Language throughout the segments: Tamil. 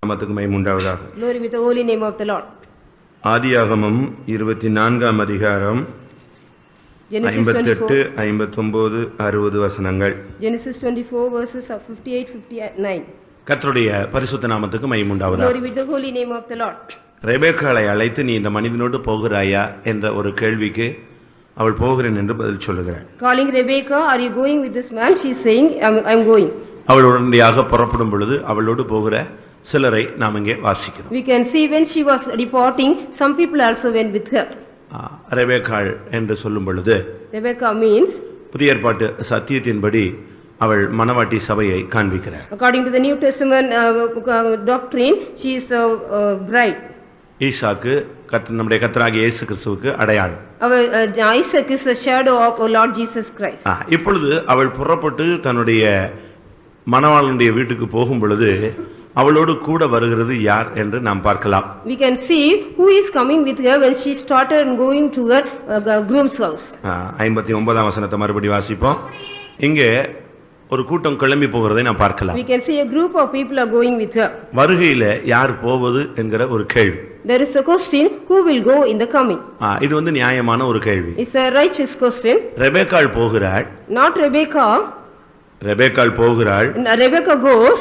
நாமத்துக்கு மகிமை உண்டாவதாக. Glory be to the holy name of the Lord. ஆதியாகமம் 24 அதிகாரம் Genesis 58, 24. 59, 60 வசனங்கள். Genesis 24 verses of 58, 59. கர்த்தருடைய பரிசுத்த நாமத்துக்கு மகிமை உண்டாவதாக. Glory be to the holy name of the Lord. ரெபெக்காளை அழைத்து நீ இந்த மனிதனோடு போகிறாயா என்ற ஒரு கேள்விக்கு அவள் போகிறேன் என்று பதில் சொல்லுகிறாள். Calling Rebecca, are you going with this man? She is saying, I'm going. அவள் உடனடியாக புறப்படும் பொழுது அவளோடு போகிற சிலரை நாம் இங்கே வாசிக்கிறோம். We can see when she was departing, some people also went with her. ரெபெக்காள் என்று சொல்லும் பொழுது Rebecca means, புதிய ஏற்பாட்டு சத்தியத்தின்படி அவள் மணவாட்டி சபையை காண்பிக்கிறார். according to the New Testament doctrine, she is a bride. ஈசாக்கு நம்முடைய கர்த்தராகிய இயேசு கிறிஸ்துவுக்கு அடையாளம். Our Isaac is a shadow of our Lord Jesus Christ. இப்பொழுது அவள் புறப்பட்டு தன்னுடைய மணவாளனுடைய வீட்டுக்கு போகும் பொழுது அவளோடு கூட வருகிறது யார் என்று நாம் பார்க்கலாம். We can see who is coming with her when she started going to her groom's house. 59ஆம் வசனத்தை மறுபடி வாசிப்போம். இங்கே ஒரு கூட்டம் கிளம்பி போகிறதை நாம் பார்க்கலாம். We can see a group of people are going with her. வருகையில யார் போவது என்கிற ஒரு கேள்வி. There is a question, who will go in the coming? இது நியாயமான ஒரு கேள்வி. It's a righteous question. ரெபெக்காள் போகிறாள். Not Rebecca. ரெபெக்காள் போகிறாள். Rebecca goes.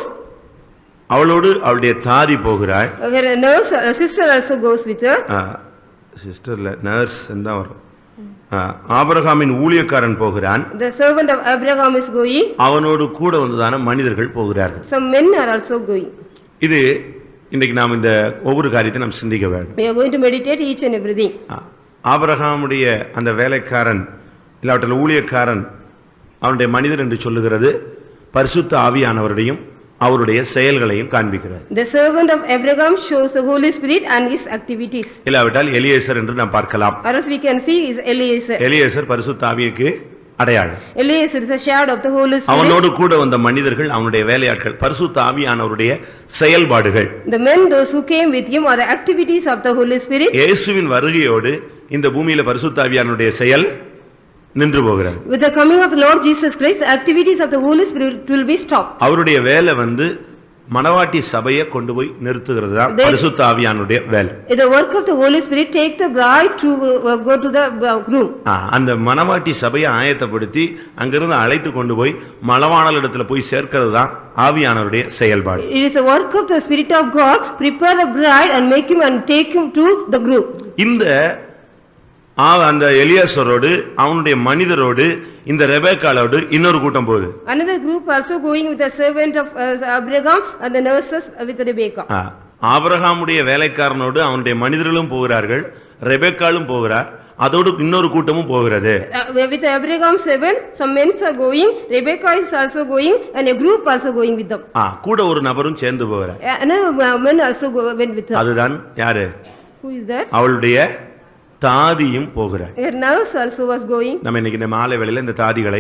அவளோடு அவளுடைய தாதி போகிறாள். Her nurse, sister also goes with her. சிஸ்டர்ல நர்ஸ் தான் வரும். ஆபிரகாமின் ஊழியக்காரன் போகிறான். The servant of Abraham is going. அவனோடு கூட வந்ததான மனிதர்கள் போகிறார்கள். Some men are also going. இது இன்னைக்கு நாம் இந்த ஒவ்வொரு காரியத்தை நாம் சிந்திக்க வேண்டும். We are going to meditate each and everything. ஆபிரகாமுடைய அந்த வேலைக்காரன் இல்லாவிட்டால் ஊழியக்காரன் அவனுடைய மனிதர் என்று சொல்லுகிறது பரிசுத்த ஆவியானவருடையும் அவருடைய செயல்களையும் காண்பிக்கிறார். The servant of Abraham shows the Holy Spirit and his activities. இல்லாவிட்டால் எலியேசர் என்று நாம் பார்க்கலாம். Or else we can see is Eliezer. Eliezer பரிசுத்த ஆவிக்கு அடையாளம். Eliezer is a shadow of the Holy Spirit. அவனோடு கூட வந்த மனிதர்கள் அவனுடைய வேலையாட்கள் பரிசுத்த ஆவியானவருடைய செயல்பாடுகள். The men those who came with him are the activities of the Holy Spirit. இயேசுவின் வருகையோடு இந்த பூமியில பரிசுத்த ஆவியானவருடைய செயல் நின்று போகிறது. With the coming of the Lord Jesus Christ, the activities of the Holy Spirit will be stopped. அவருடைய வேலை மணவாட்டி சபையை கொண்டு போய் நிறுத்துகிறது தான் பரிசுத்த ஆவியானவருடைய வேலை. The work of the Holy Spirit take the bride to go to the groom. அந்த மணவாட்டி சபையை ஆயத்தப்படுத்தி அங்கிருந்து அழைத்து கொண்டு போய் மணவாளனிடத்துல போய் சேர்க்கிறது தான் ஆவியானவருடைய செயல்பாடு. It is the work of the Spirit of God, prepare the bride and make him and take him to the groom. இந்த அந்த எலியாசரோடு அவனுடைய மனிதரோடு இந்த ரெபெக்காளோடு இன்னொரு கூட்டம் போகுது. Another group also going with the servant of Abraham and the nurses with Rebecca. ஆபிரகாமுடைய வேலைக்காரனோடு அவனுடைய மனிதர்களும் போகிறார்கள், ரெபெக்காளும் போகிறார், அதோடு இன்னொரு கூட்டமும் போகிறது. With Abraham's servant, some men are going, Rebecca is also going, and a group also going with them. கூட ஒரு நபரும் சேர்ந்து போகிறார். Another man also went with her. அதுதான் யாரு? Who is that? அவளுடைய தாதியும் போகிறார். Her nurse also was going. நம்ம இன்னைக்கு இந்த மாலை வேளையில இந்த தாதிகளை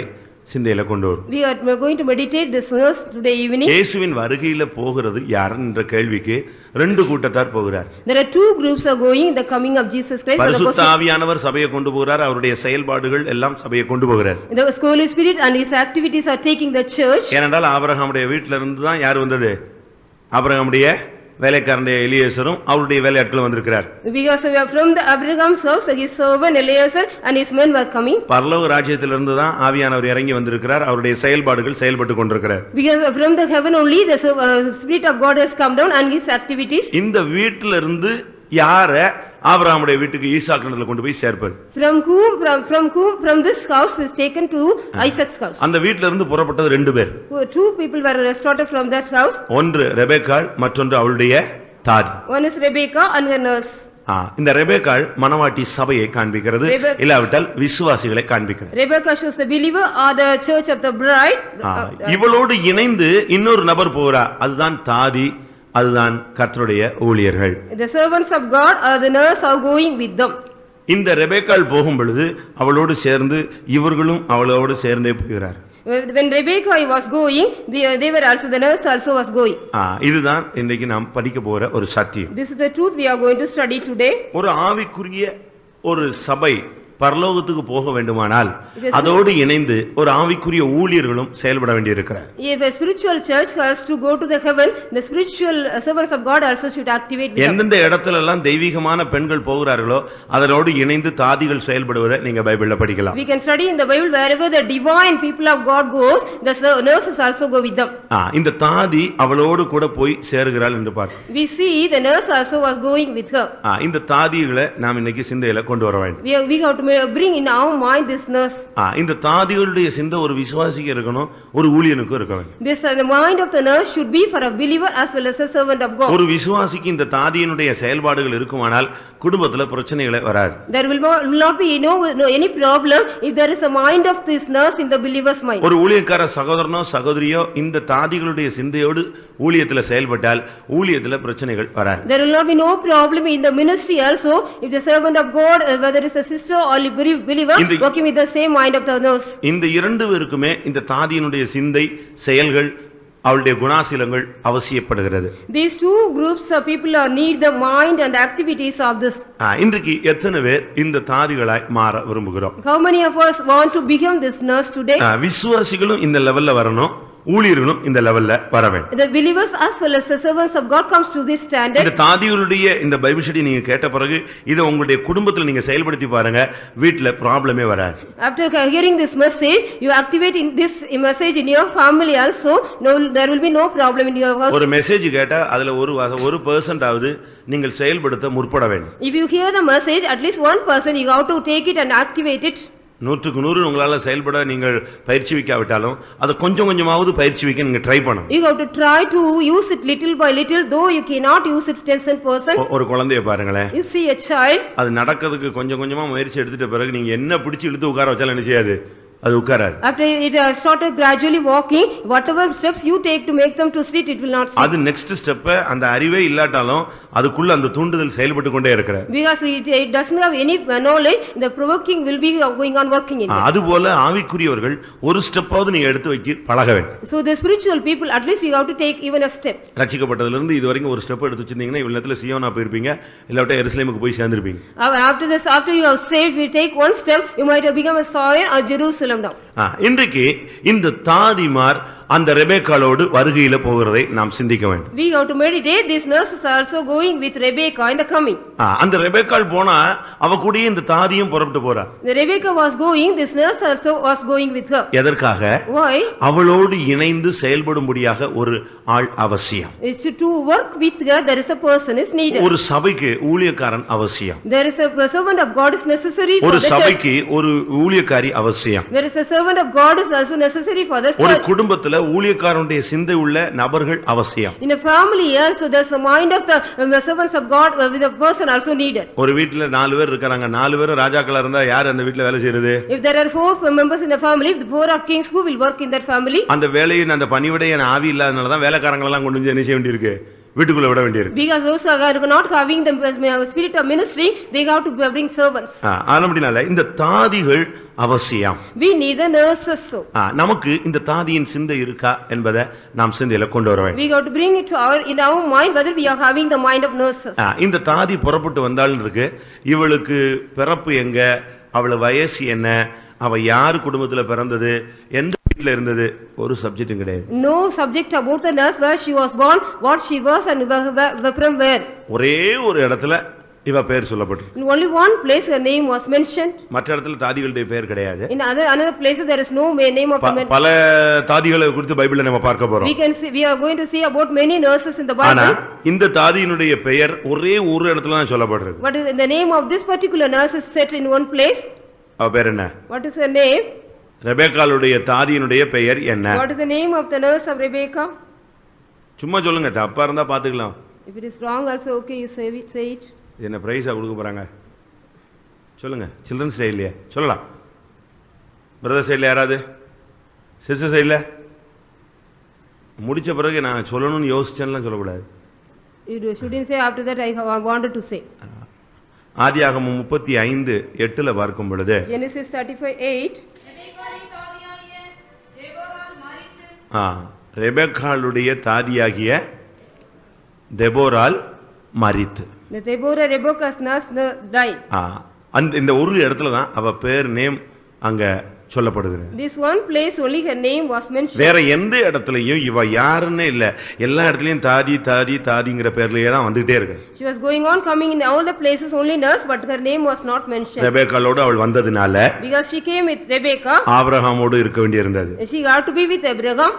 சிந்தையில கொண்டு வரோம். We are going to meditate this nurse today evening. இயேசுவின் வருகையில போகிறது யார் என்ற கேள்விக்கு ரெண்டு கூட்டத்தார் போகிறார். There are two groups are going the coming of Jesus Christ. பரிசுத்த ஆவியானவர் சபையை கொண்டு போகிறார், அவருடைய செயல்பாடுகள் எல்லாம் சபையை கொண்டு போகிறார். The Holy Spirit and his activities are taking the church. ஏனென்றால் ஆபிரகாமுடைய வீட்டில இருந்து தான் யார் வந்தது? ஆபிரகாமுடைய வேலைக்காரனுடைய எலியேசரும் அவருடைய வேலையாட்களும் வந்திருக்கிறார். Because from the Abraham's house, his servant Eliezer and his men were coming. பரலோக ராஜ்யத்திலிருந்து தான் ஆவியானவர் இறங்கி வந்திருக்கிறார், அவருடைய செயல்பாடுகள் செயல்பட்டு கொண்டிருக்கிறார். Because from the heaven only the Spirit of God has come down and his activities. இந்த வீட்டில இருந்து யாரை ஆபிரகாமுடைய வீட்டுக்கு ஈசாக்கிடத்துல கொண்டு போய் சேர்ப்பார்? From this house was taken to Isaac's house. அந்த வீட்ல இருந்து புறப்பட்டது ரெண்டு பேர். Two people were started from that house. ஒன்று ரெபெக்காள், மற்றொன்று அவளுடைய தாதி. One is Rebecca and her nurse. இந்த ரெபெக்காள் மணவாட்டி சபையை காண்பிக்கிறது, இல்லாவிட்டால் விசுவாசிகளை காண்பிக்கிறது. Rebecca shows the believer or the church of the bride. இவளோடு இணைந்து இன்னொரு நபர் போகிறார், அதுதான் தாதி, அதுதான் கர்த்தருடைய ஊழியர்கள். The servants of God or the nurse are going with them. இந்த ரெபெக்காள் போகும் பொழுது அவளோடு சேர்ந்து இவர்களும் அவளோடு சேர்ந்தே போகிறார். When Rebecca was going, they were also, the nurse also was going. இதுதான் இன்றைக்கு நாம் படிக்க போற ஒரு சத்தியம். This is the truth we are going to study today. ஒரு ஆவிக்குரிய ஒரு சபை பரலோகத்துக்கு போக வேண்டுமானால் அதோடு இணைந்து ஒரு ஆவிக்குரிய ஊழியர்களும் செயல்பட வேண்டியிருக்கிறார். If a spiritual church has to go to the heaven, the spiritual servants of God also should activate with them. எந்தெந்த இடத்துல எல்லாம் தெய்வீகமான பெண்கள் போகிறார்களோ அதனோடு இணைந்து தாதிகள் செயல்படுவதை நீங்க பைபிள்ல படிக்கலாம். We can study in the Bible wherever the divine people of God goes, the nurses also go with them. இந்த தாதி அவளோடு கூட போய் சேருகிறாள் என்று பார்க்கிறோம். We see the nurse also was going with her. இந்த தாதிகளை நாம் இன்னைக்கு சிந்தையில கொண்டு வர வேண்டும். We have to bring in our mind this nurse. இந்த தாதிகளுடைய சிந்தை ஒரு விசுவாசிக்கு இருக்கணும், ஒரு ஊழியனுக்கு இருக்க வேண்டும். This the mind of the nurse should be for a believer as well as a servant of God. ஒரு விசுவாசிக்கு இந்த தாதியினுடைய செயல்பாடுகள் இருக்குமானால் குடும்பத்துல பிரச்சனைகளே வராது. There will not be any problem if there is a mind of this nurse in the believer's mind. ஒரு ஊழியக்கார சகோதரனோ சகோதரியோ இந்த தாதிகளுடைய சிந்தையோடு ஊழியத்துல செயல்பட்டால் ஊழியத்துல பிரச்சனைகள் வராது. There will not be no problem in the ministry also if the servant of God, whether it is a sister or a believer, working with the same mind of the nurse. இந்த இரண்டு பேருக்குமே இந்த தாதியினுடைய சிந்தை செயல்கள் அவளுடைய குணாசிலங்கள் அவசியப்படுகிறது. These two groups of people need the mind and the activities of this. இன்றைக்கு எத்தனை பேர் இந்த தாதிகளாய் மாற விரும்புகிறோம்? How many of us want to become this nurse today? விசுவாசிகளும் இந்த லெவல்ல வரணும், ஊழியர்களும் இந்த லெவல்ல வர வேண்டும். The believers as well as the servants of God comes to this standard. இந்த தாதிகளுடைய இந்த பைபிள் ஸ்டடி நீங்க கேட்ட பிறகு இத உங்களுடைய குடும்பத்துல நீங்க செயல்படுத்தி பாருங்க, வீட்ல ப்ராப்ளமே வராது. After hearing this message, you activate in this message in your family also, no, there will be no problem in your house. ஒரு மெசேஜ் கேட்டா அதுல ஒரு % ஆவது நீங்கள் செயல்படுத்த முற்பட வேண்டும். If you hear the message, at least 1% you have to take it and activate it. 100க்கு 100 உங்களால செயல்பட நீங்கள் பயிற்சி வைக்காவிட்டாலும் அது கொஞ்சம் கொஞ்சமாவது பயிற்சி வைக்க நீங்க ட்ரை பண்ணணும். You have to try to use it little by little, though you cannot use it 10%. ஒரு குழந்தையை பாருங்களேன். You see a child. அது நடக்கிறதுக்கு கொஞ்சம் கொஞ்சமா முயற்சி எடுத்துட்ட பிறகு நீங்க என்ன பிடிச்சு இழுத்து உட்கார வச்சாலும் என்ன செய்யாது, அது உட்காராது. After it started gradually walking, whatever steps you take to make them to sit, it will not sit. அது நெக்ஸ்ட் ஸ்டெப். அந்த அறிவே இல்லாட்டாலும் அதுக்குள்ள அந்த தூண்டுதல் செயல்பட்டு கொண்டே இருக்கிறது. Because it doesn't have any knowledge, the provoking will be going on working in it. அதுபோல ஆவிக்குரியவர்கள் ஒரு ஸ்டெப்பாவது நீங்க எடுத்து வைக்க பழக வேண்டும். So the spiritual people, at least you have to take even a step. ரட்சிக்கப்பட்டதிலிருந்து இருந்து இதுவரைக்கும் ஒரு ஸ்டெப் எடுத்து வச்சிருந்தீங்கன்னா இவ்வளவு நேரத்துல சியோனா போயிருப்பீங்க, இல்லாட்ட எருசலேமுக்கு போய் சேர்ந்திருப்பீங்க. After you have saved, we take one step, you might have become a Zion or Jerusalem now. இன்றைக்கு இந்த தாதிமார் அந்த ரெபெக்காளோடு வருகையில போகிறதை நாம் சிந்திக்க வேண்டும். We have to meditate, these nurses are also going with Rebecca in the coming. அந்த ரெபெக்காள் போனா அவ கூடயே இந்த தாதியும் புறப்பட்டு போறா. The Rebecca was going, this nurse also was going with her. எதற்காக? Why? அவளோடு இணைந்து செயல்படும்படியாக ஒரு ஆள் அவசியம். Is to work with her, there is a person is needed. ஒரு சபைக்கு ஊழியக்காரன் அவசியம். There is a servant of God is necessary for ஒரு the church. சபைக்கு ஒரு ஊழியக்காரி அவசியம். There is a servant of God is also necessary for the church. ஒரு குடும்பத்துல ஊழியக்காரனுடைய சிந்தை உள்ள நபர்கள் அவசியம். In a family also there's a mind of the servants of God with a person also needed. ஒரு வீட்ல 4 பேர் இருக்காங்க, 4 பேர் ராஜாக்களா இருந்தா யார் அந்த வீட்ல வேலை செய்யறது? If there are 4 members in the family, if the 4 are kings, who will work in that family? அந்த வேலையின் அந்த பணிவிடையின் ஆவி இல்லாதனால தான் வேலைக்காரங்க எல்லாம் கொண்டு வந்து என்ன செய்ய வேண்டியிருக்கு, வீட்டுக்குள்ள விட வேண்டியிருக்கு. Because those are not having the spirit of ministry, they have to bring servants. ஆனபடினால இந்த தாதிகள் அவசியம். We need the nurses. நமக்கு இந்த தாதியின் சிந்தை இருக்கா என்பதை நாம் சிந்தையில கொண்டு வர வேண்டும். We have to bring it to in our mind whether we are having the mind of nurses. இந்த தாதி புறப்பட்டு வந்தாலும் இருக்கு, இவளுக்கு பிறப்பு எங்க, அவள வயசு என்ன, அவ யார் குடும்பத்துல பிறந்தது, எந்த வீட்ல இருந்தது, ஒரு சப்ஜெக்டும் கிடையாது. No subject about the nurse, where she was born, what she was and from where. ஒரே ஒரு இடத்துல இவ பேர் சொல்லப்பட்டு. In only one place her name was mentioned. மற்ற இடத்துல தாதிகளுடைய பேர் கிடையாது. In another place there is no name of the. பல தாதிகளை குறித்து பைபிள்ல நம்ம பார்க்க போறோம். We are going to see about many nurses in the Bible. ஆனா இந்த தாதியினுடைய பெயர் ஒரே ஒரு இடத்துல தான் சொல்லப்படுறது. What is the name of this particular nurse is set in one place? அவ பேர் என்ன? What is her name? ரெபெக்காளுடைய தாதியினுடைய பெயர் என்ன? What is the name of the nurse of Rebecca? சும்மா சொல்லுங்க, தப்பா இருந்தா பாத்துக்கலாம். If it is wrong also okay, you say it. என்ன பிரைஸா கொடுக்க போறாங்க சொல்லுங்க. சில்ட்ரன்ஸ் டே இல்லையா, சொல்லலாம். பிரதர் சைடுல யாராவது, சிஸ்டர் சைடுல முடிச்ச பிறகு நான் சொல்லணும்னு யோசிச்சேன்லாம் சொல்லக்கூடாது. You shouldn't say after that I wanted to say. ஆதியாகமம் 35:8 பார்க்கும் பொழுது Genesis 35:8 ரெபெக்காளுடைய தாதியாகிய தெபோராள் மரித்து. The Deborah Rebecca's nurse died. இந்த ஒரு இடத்துல தான் அவ பேர் நேம் அங்க சொல்லப்படுகிறது. This one place only her name was mentioned. வேற எந்த இடத்துலயும் இவ யாருன்னே இல்ல, எல்லா இடத்துலயும் தாதி தாதி தாதிங்கிற பேர்லயே தான் வந்துட்டே இருக்கு. She was going on coming in all the places only nurse, but her name was not mentioned. ரெபேக்காளோடு அவள் வந்ததுனால Because she came with Rebecca. ஆபிரகாமோடு இருக்க வேண்டியிருந்தது. She had to be with Abraham.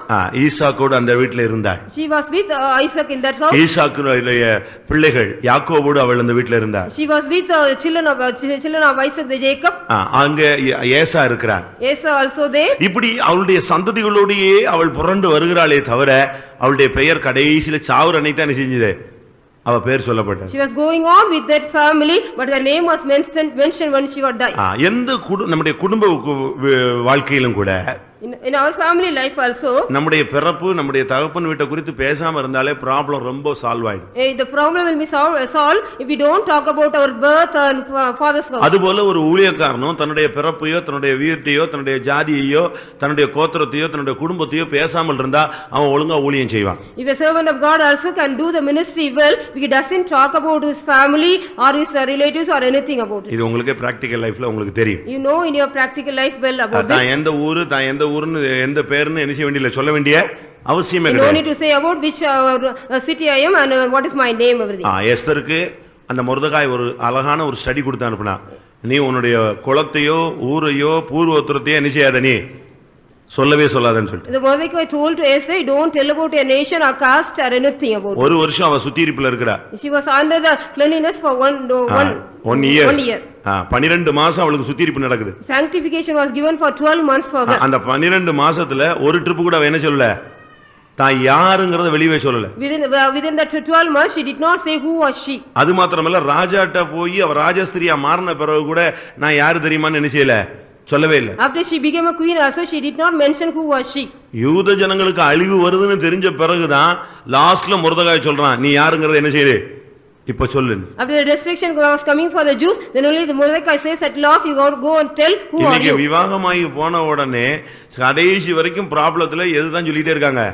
ஈசாக்கோடு அந்த வீட்ல இருந்தாள். She was with Isaac in that house. ஈசாக்குடைய பிள்ளைகள் யாக்கோபோடு அவள் அந்த வீட்ல இருந்தாள். She was with children of Isaac the Jacob. அங்க ஏசா இருக்கிறார். Esau also there. இப்படி அவளுடைய சந்ததிகளோடையே அவள் புரண்டு வருகிறாளே தவிர அவளுடைய பெயர் கடைசியில சாவுற அன்னைக்கு தான் செஞ்சது அவ பேர் சொல்லப்பட்டது. She was going on with that family, but her name was mentioned when she got died. எந்த நம்முடைய குடும்ப வாழ்க்கையிலும் கூட In our family life also, நம்முடைய பிறப்பு நம்முடைய தகப்பன் வீட்டை குறித்து பேசாம இருந்தாலே ப்ராப்ளம் ரொம்ப சால்வ் ஆயிடும். The problem will be solved if we don't talk about our birth and father's house. அதுபோல ஒரு ஊழியக்காரனும் தன்னுடைய பிறப்பையோ தன்னுடைய வீட்டையோ தன்னுடைய ஜாதியையோ தன்னுடைய கோத்திரத்தையோ தன்னுடைய குடும்பத்தையோ பேசாமல் இருந்தா அவன் ஒழுங்கா ஊழியம் செய்வான். If a servant of God also can do the ministry well, he doesn't talk about his family or his relatives or anything about it. இது உங்களுக்கு பிராக்டிகல் லைஃப்ல உங்களுக்கு தெரியும். You know in your practical life well about this. தான் எந்த ஊருன்னு எந்த பேருன்னு என்ன செய்ய வேண்டியதில்லை, சொல்ல வேண்டிய அவசியமே கிடையாது. No need to say about which city I am and what is my name everything. எஸ்தருக்கு அந்த மொர்தெகாய் ஒரு அழகான ஒரு ஸ்டடி கொடுத்து அனுப்புனா, நீ உன்னுடைய குலத்தையோ ஊரையோ பூர்வோத்திரத்தையோ என்ன செய்யாத, நீ சொல்லவே சொல்லாதன்னு சொல்லிட்டு. The Mordecai told to Esther, don't tell about your nation or caste or anything about it. ஒரு வருஷம் அவ சுத்தியிருப்புல இருக்கறா. She was under the cleanliness for one year. 12 மாசம் அவளுக்கு சுத்தியிருப்பு நடக்குது. Sanctification was given for 12 months for her. அந்த 12 மாசத்துல ஒரு ட்ரிப் கூட அவ என்ன சொல்லல, தான் யாருங்கறத வெளியே சொல்லல. Within that 12 months she did not say who was she. அது மாத்திரமல்ல, ராஜாட்ட போய் அவ ராஜஸ்திரியா மாறின பிறகு கூட நான் யாரு தெரியுமான்னு என்ன செய்யல, சொல்லவே இல்ல. After she became a queen also she did not mention who was she. யூத ஜனங்களுக்கு அழிவு வருதுன்னு தெரிஞ்ச பிறகுதான் லாஸ்ட்ல மொர்தெகாய் சொல்றான், நீ யாருங்கறத என்ன செய்யு இப்ப சொல்லு. After the destruction was coming for the Jews, then only the Mordecai says at last you got to go and tell who are you. விவாகமாயி போன உடனே கடைசி வரைக்கும் ப்ராப்ளத்துல எதுதான் சொல்லிட்டே இருக்காங்க,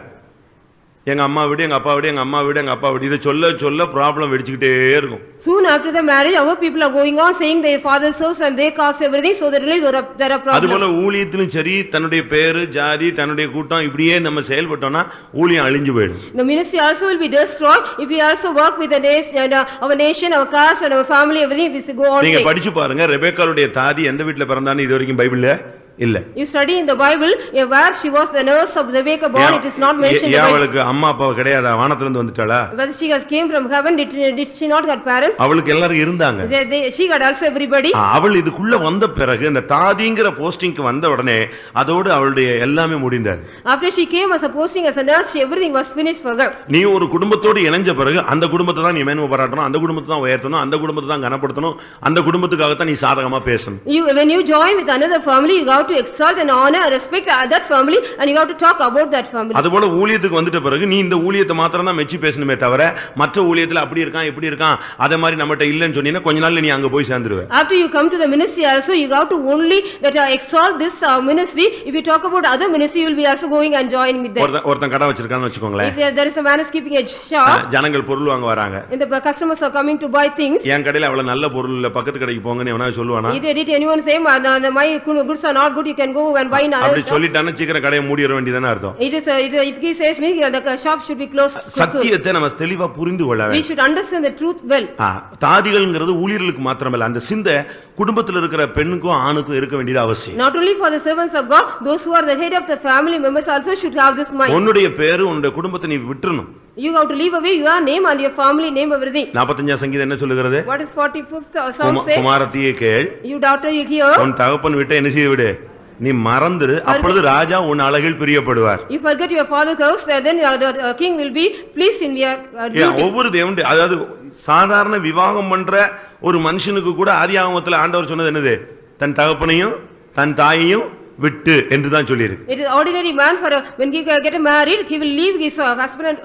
எங்க அம்மா வீடு எங்க அப்பா வீடு எங்க அம்மா வீடு எங்க அப்பா வீடு, இத சொல்ல சொல்ல ப்ராப்ளம் வெடிச்சிட்டே இருக்கும். Soon after the marriage our people are going on saying their father's house and their caste everything, so there are problems. அதுபோல ஊழியத்திலும் சரி, தன்னுடைய பேரு ஜாதி தன்னுடைய கூட்டம் இப்படியே நம்ம செயல்பட்டோம்னா ஊழியம் அழிஞ்சு போயிடும். The ministry also will be destroyed if we also work with the nation, our nation, our caste and our family everything, if we go on. நீங்க படிச்சு பாருங்க, ரெபெக்காளுடைய தாதி எந்த வீட்ல பிறந்தான்னு இது வரைக்கும் பைபிள்ல இல்ல. You study in the Bible where she was the nurse of Rebecca born, it is not mentioned in the Bible. அவளுக்கு அம்மா அப்பா கிடையாதா, வானத்துல இருந்து வந்துட்டாளா? Whether she came from heaven, did she not got parents? அவளுக்கு எல்லாரும் இருந்தாங்க. She got also everybody. அவள் இதுக்குள்ள வந்த பிறகு அந்த தாதிங்கிற போஸ்டிங்க்கு வந்த உடனே அதோடு அவளுடைய எல்லாமே முடிந்தது. After she came as a posting as a nurse, everything was finished for her. நீ ஒரு குடும்பத்தோடு இணைஞ்ச பிறகு அந்த குடும்பத்தை தான் நீ மேன்மை பாராட்டணும், அந்த குடும்பத்தை தான் உயர்த்தணும், அந்த குடும்பத்தை தான் கனப்படுத்தணும், அந்த குடும்பத்துக்காக தான் நீ சாதகமா பேசணும். When you join with another family, you have to exalt and honor and respect that family and you have to talk about that family. அதுபோல ஊழியத்துக்கு வந்துட்ட பிறகு நீ இந்த ஊழியத்தை மாத்திரம் தான் மெச்சி பேசணுமே தவிர மற்ற ஊழியத்துல அப்படி இருக்கான் இப்படி இருக்கான் அதே மாதிரி நம்மட்ட இல்லன்னு சொன்னீனா கொஞ்ச நாள்ல நீ அங்க போய் சேர்ந்துருவே. After you come to the ministry also you have to only that exalt this ministry. If you talk about other ministry you will be also going and joining with them. ஒருத்தன் கடை வச்சிருக்கான்னு வெச்சுக்கோங்களே. There is a man is keeping a shop. ஜனங்கள் பொருள் வாங்க வராங்க. And the customers are coming to buy things. என் கடையில அவ்வளவு நல்ல பொருள் இல்ல, பக்கத்து கடைக்கு போங்கன்னு எவனா சொல்லுவானா? Did anyone say my goods are not good, you can go and buy in அப்படி சொல்லிட்டானே சீக்கிரம் கடையை மூடிர வேண்டியதானே அர்த்தம். If he says me the shop should be closed. சத்தியத்தை நம்ம தெளிவா புரிந்து கொள்ள வேண்டும். We should understand the truth well. தாதிகள்ங்கிறது ஊழியர்களுக்கு மாத்திரமல்ல, அந்த சிந்தை குடும்பத்தில் இருக்கிற பெண்ணுக்கும் ஆணுக்கும் இருக்க வேண்டியது அவசியம். Not only for the servants of God, those who are the head of the family members also should have this mind. உன்னுடைய பேரு உன்னுடைய குடும்பத்தை நீ விட்டுறணும். You have to leave away your name and your family name everything. 45 சங்கீதம் என்ன சொல்லுகிறது? What is 45th Psalm say? குமாரத்தியே கேள், you daughter you hear, உன் தகப்பன் விட்டு என்ன செய்ய விடு, நீ மறந்துரு, அப்பொழுது ராஜா உன் அழகில் பிரியப்படுவார். You forget your father's house, then the king will be pleased in your beauty. ஒவ்வொரு தேவனுடைய, அதாவது சாதாரண விவாகம் பண்ற ஒரு மனுஷனுக்கு கூட ஆதியாகமத்துல ஆண்டவர் சொன்னது என்னது, தன் தகப்பனையும் தன் தாயையும் விட்டு என்றுதான் சொல்லியிருக்கு. It is ordinary man for when he get married, he will leave his husband and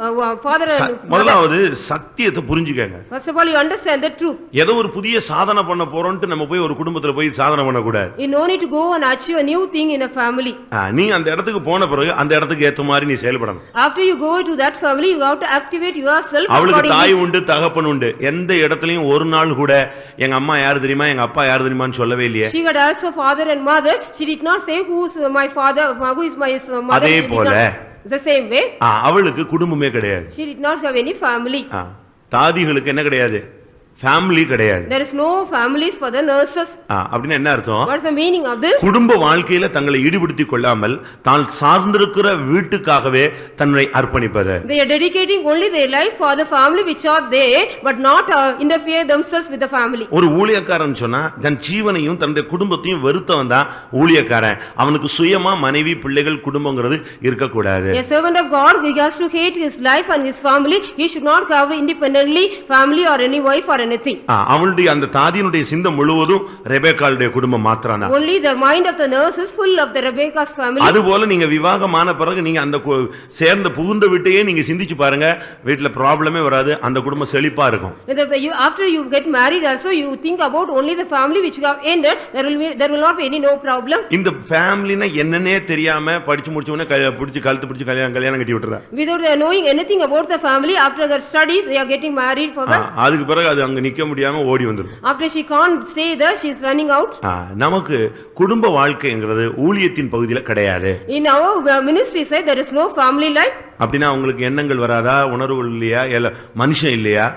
father and mother. முதலாவது சத்தியத்தை புரிஞ்சுக்கங்க. First of all, you understand the truth. ஏதோ ஒரு புதிய சாதனை பண்ண போறோம்னு நம்ம போய் ஒரு குடும்பத்துல போய் சாதனை பண்ண கூடாது. You no need to go and achieve a new thing in a family. நீ அந்த இடத்துக்கு போன பிறகு அந்த இடத்துக்கு ஏத்த மாதிரி நீ செயல்படணும். After you go to that family, you have to activate yourself அவளுக்கு accordingly. தாய் உண்டு தகப்பன் உண்டு. எந்த இடத்துலயும் ஒரு நாள் கூட எங்க அம்மா யாரு தெரியுமா எங்க அப்பா யாரு தெரியுமான்னு சொல்லவே இல்லையே. She had also father and mother. She did not say who is my father, who is my mother. அதே போல the same way. அவளுக்கு குடும்பமே கிடையாது. She did not have any family. தாதிகளுக்கு என்ன கிடையாது? ஃபேமிலி கிடையாது. There is no families for the nurses. அப்படினா என்ன அர்த்தம்? What is the meaning of this? குடும்ப வாழ்க்கையில தங்களை ஈடுபடுத்திக் கொள்ளாமல் தான் சார்ந்திருக்கிற வீட்டுக்காகவே தன்னை அர்ப்பணிப்பது. They are dedicating only their life for the family which are there, but not interfere themselves with the family. ஒரு ஊழியக்காரன் சொன்னா தன் ஜீவனையும் தன்னுடைய குடும்பத்தையும் வெறுத்தவன் தான் ஊழியக்காரன். அவனுக்கு சுயமா மனைவி பிள்ளைகள் குடும்பங்கிறது இருக்க கூடாது. A servant of God, he has to hate his life and his family. He should not have independently family or any wife or anything. அவளுடைய அந்த தாதியினுடைய சிந்தை முழுவதும் ரெபெக்காளுடைய குடும்பம் மாத்திரம்தான். Only the mind of the nurse is full of the Rebecca's family. அதுபோல நீங்க விவாகமான பிறகு நீங்க அந்த சேர்ந்த புகுந்த வீட்டையே நீங்க சிந்திச்சு பாருங்க, வீட்ல ப்ராப்ளமே வராது, அந்த குடும்பம் செழிப்பா இருக்கும். After you get married also, you think about only the family which you have ended, there will not be any no problem. இந்த ஃபேமிலினா என்னன்னே தெரியாம படிச்சு முடிச்ச உடனே பிடிச்சு கழுத்து பிடிச்சு கல்யாணம் கட்டி விட்டுறா. Without knowing anything about the family, after their studies they are getting married for them. அதுக்கு பிறகு அது அங்க நிக்க முடியாம ஓடி வந்துரும். After she can't stay there, she is running out. நமக்கு குடும்ப வாழ்க்கைங்கிறது ஊழியத்தின் பகுதியில கிடையாது. In our ministry side, there is no family life. அப்படினா உங்களுக்கு எண்ணங்கள் வராதா, உணர்வுகள் இல்லையா, இல்ல மனுஷன் இல்லையா?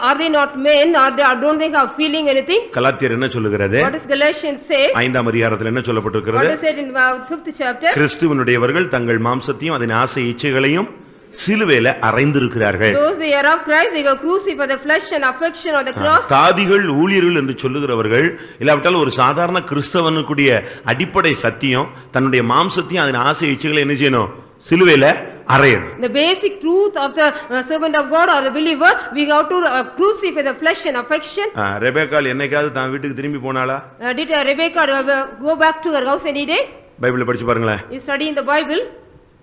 Are they not men, or don't they have feeling anything? கலாத்தியர் என்ன சொல்லுகிறது? What does Galatians say? 5ஆம் அதிகாரத்தில் என்ன சொல்லப்பட்டிருக்கிறது? What is said in 5th chapter? கிறிஸ்துவினுடையவர்கள் தங்கள் மாம்சத்தையும் அதன் ஆசை இச்சைகளையும் சிலுவையில அறைந்திருக்கிறார்கள். Those they are of Christ, they go crucify the flesh and affection on the cross. தாதிகள் ஊழியர்கள் என்று சொல்லுகிறவர்கள் இல்லாவிட்டால் ஒரு சாதாரண கிறிஸ்தவனுக்குடைய அடிப்படை சத்தியம் தன்னுடைய மாம்சத்தையும் அதன் ஆசை இச்சைகளை என்ன செய்யணும்? சிலுவையில அறையணும். The basic truth of the servant of God or the believer, we have to crucify the flesh and affection. ரெபெக்காள் என்னைக்காவது தான் வீட்டுக்கு திரும்பி போனாளா? Did Rebecca go back to her house any day? பைபிளை படிச்சு பாருங்களேன். You study in the Bible?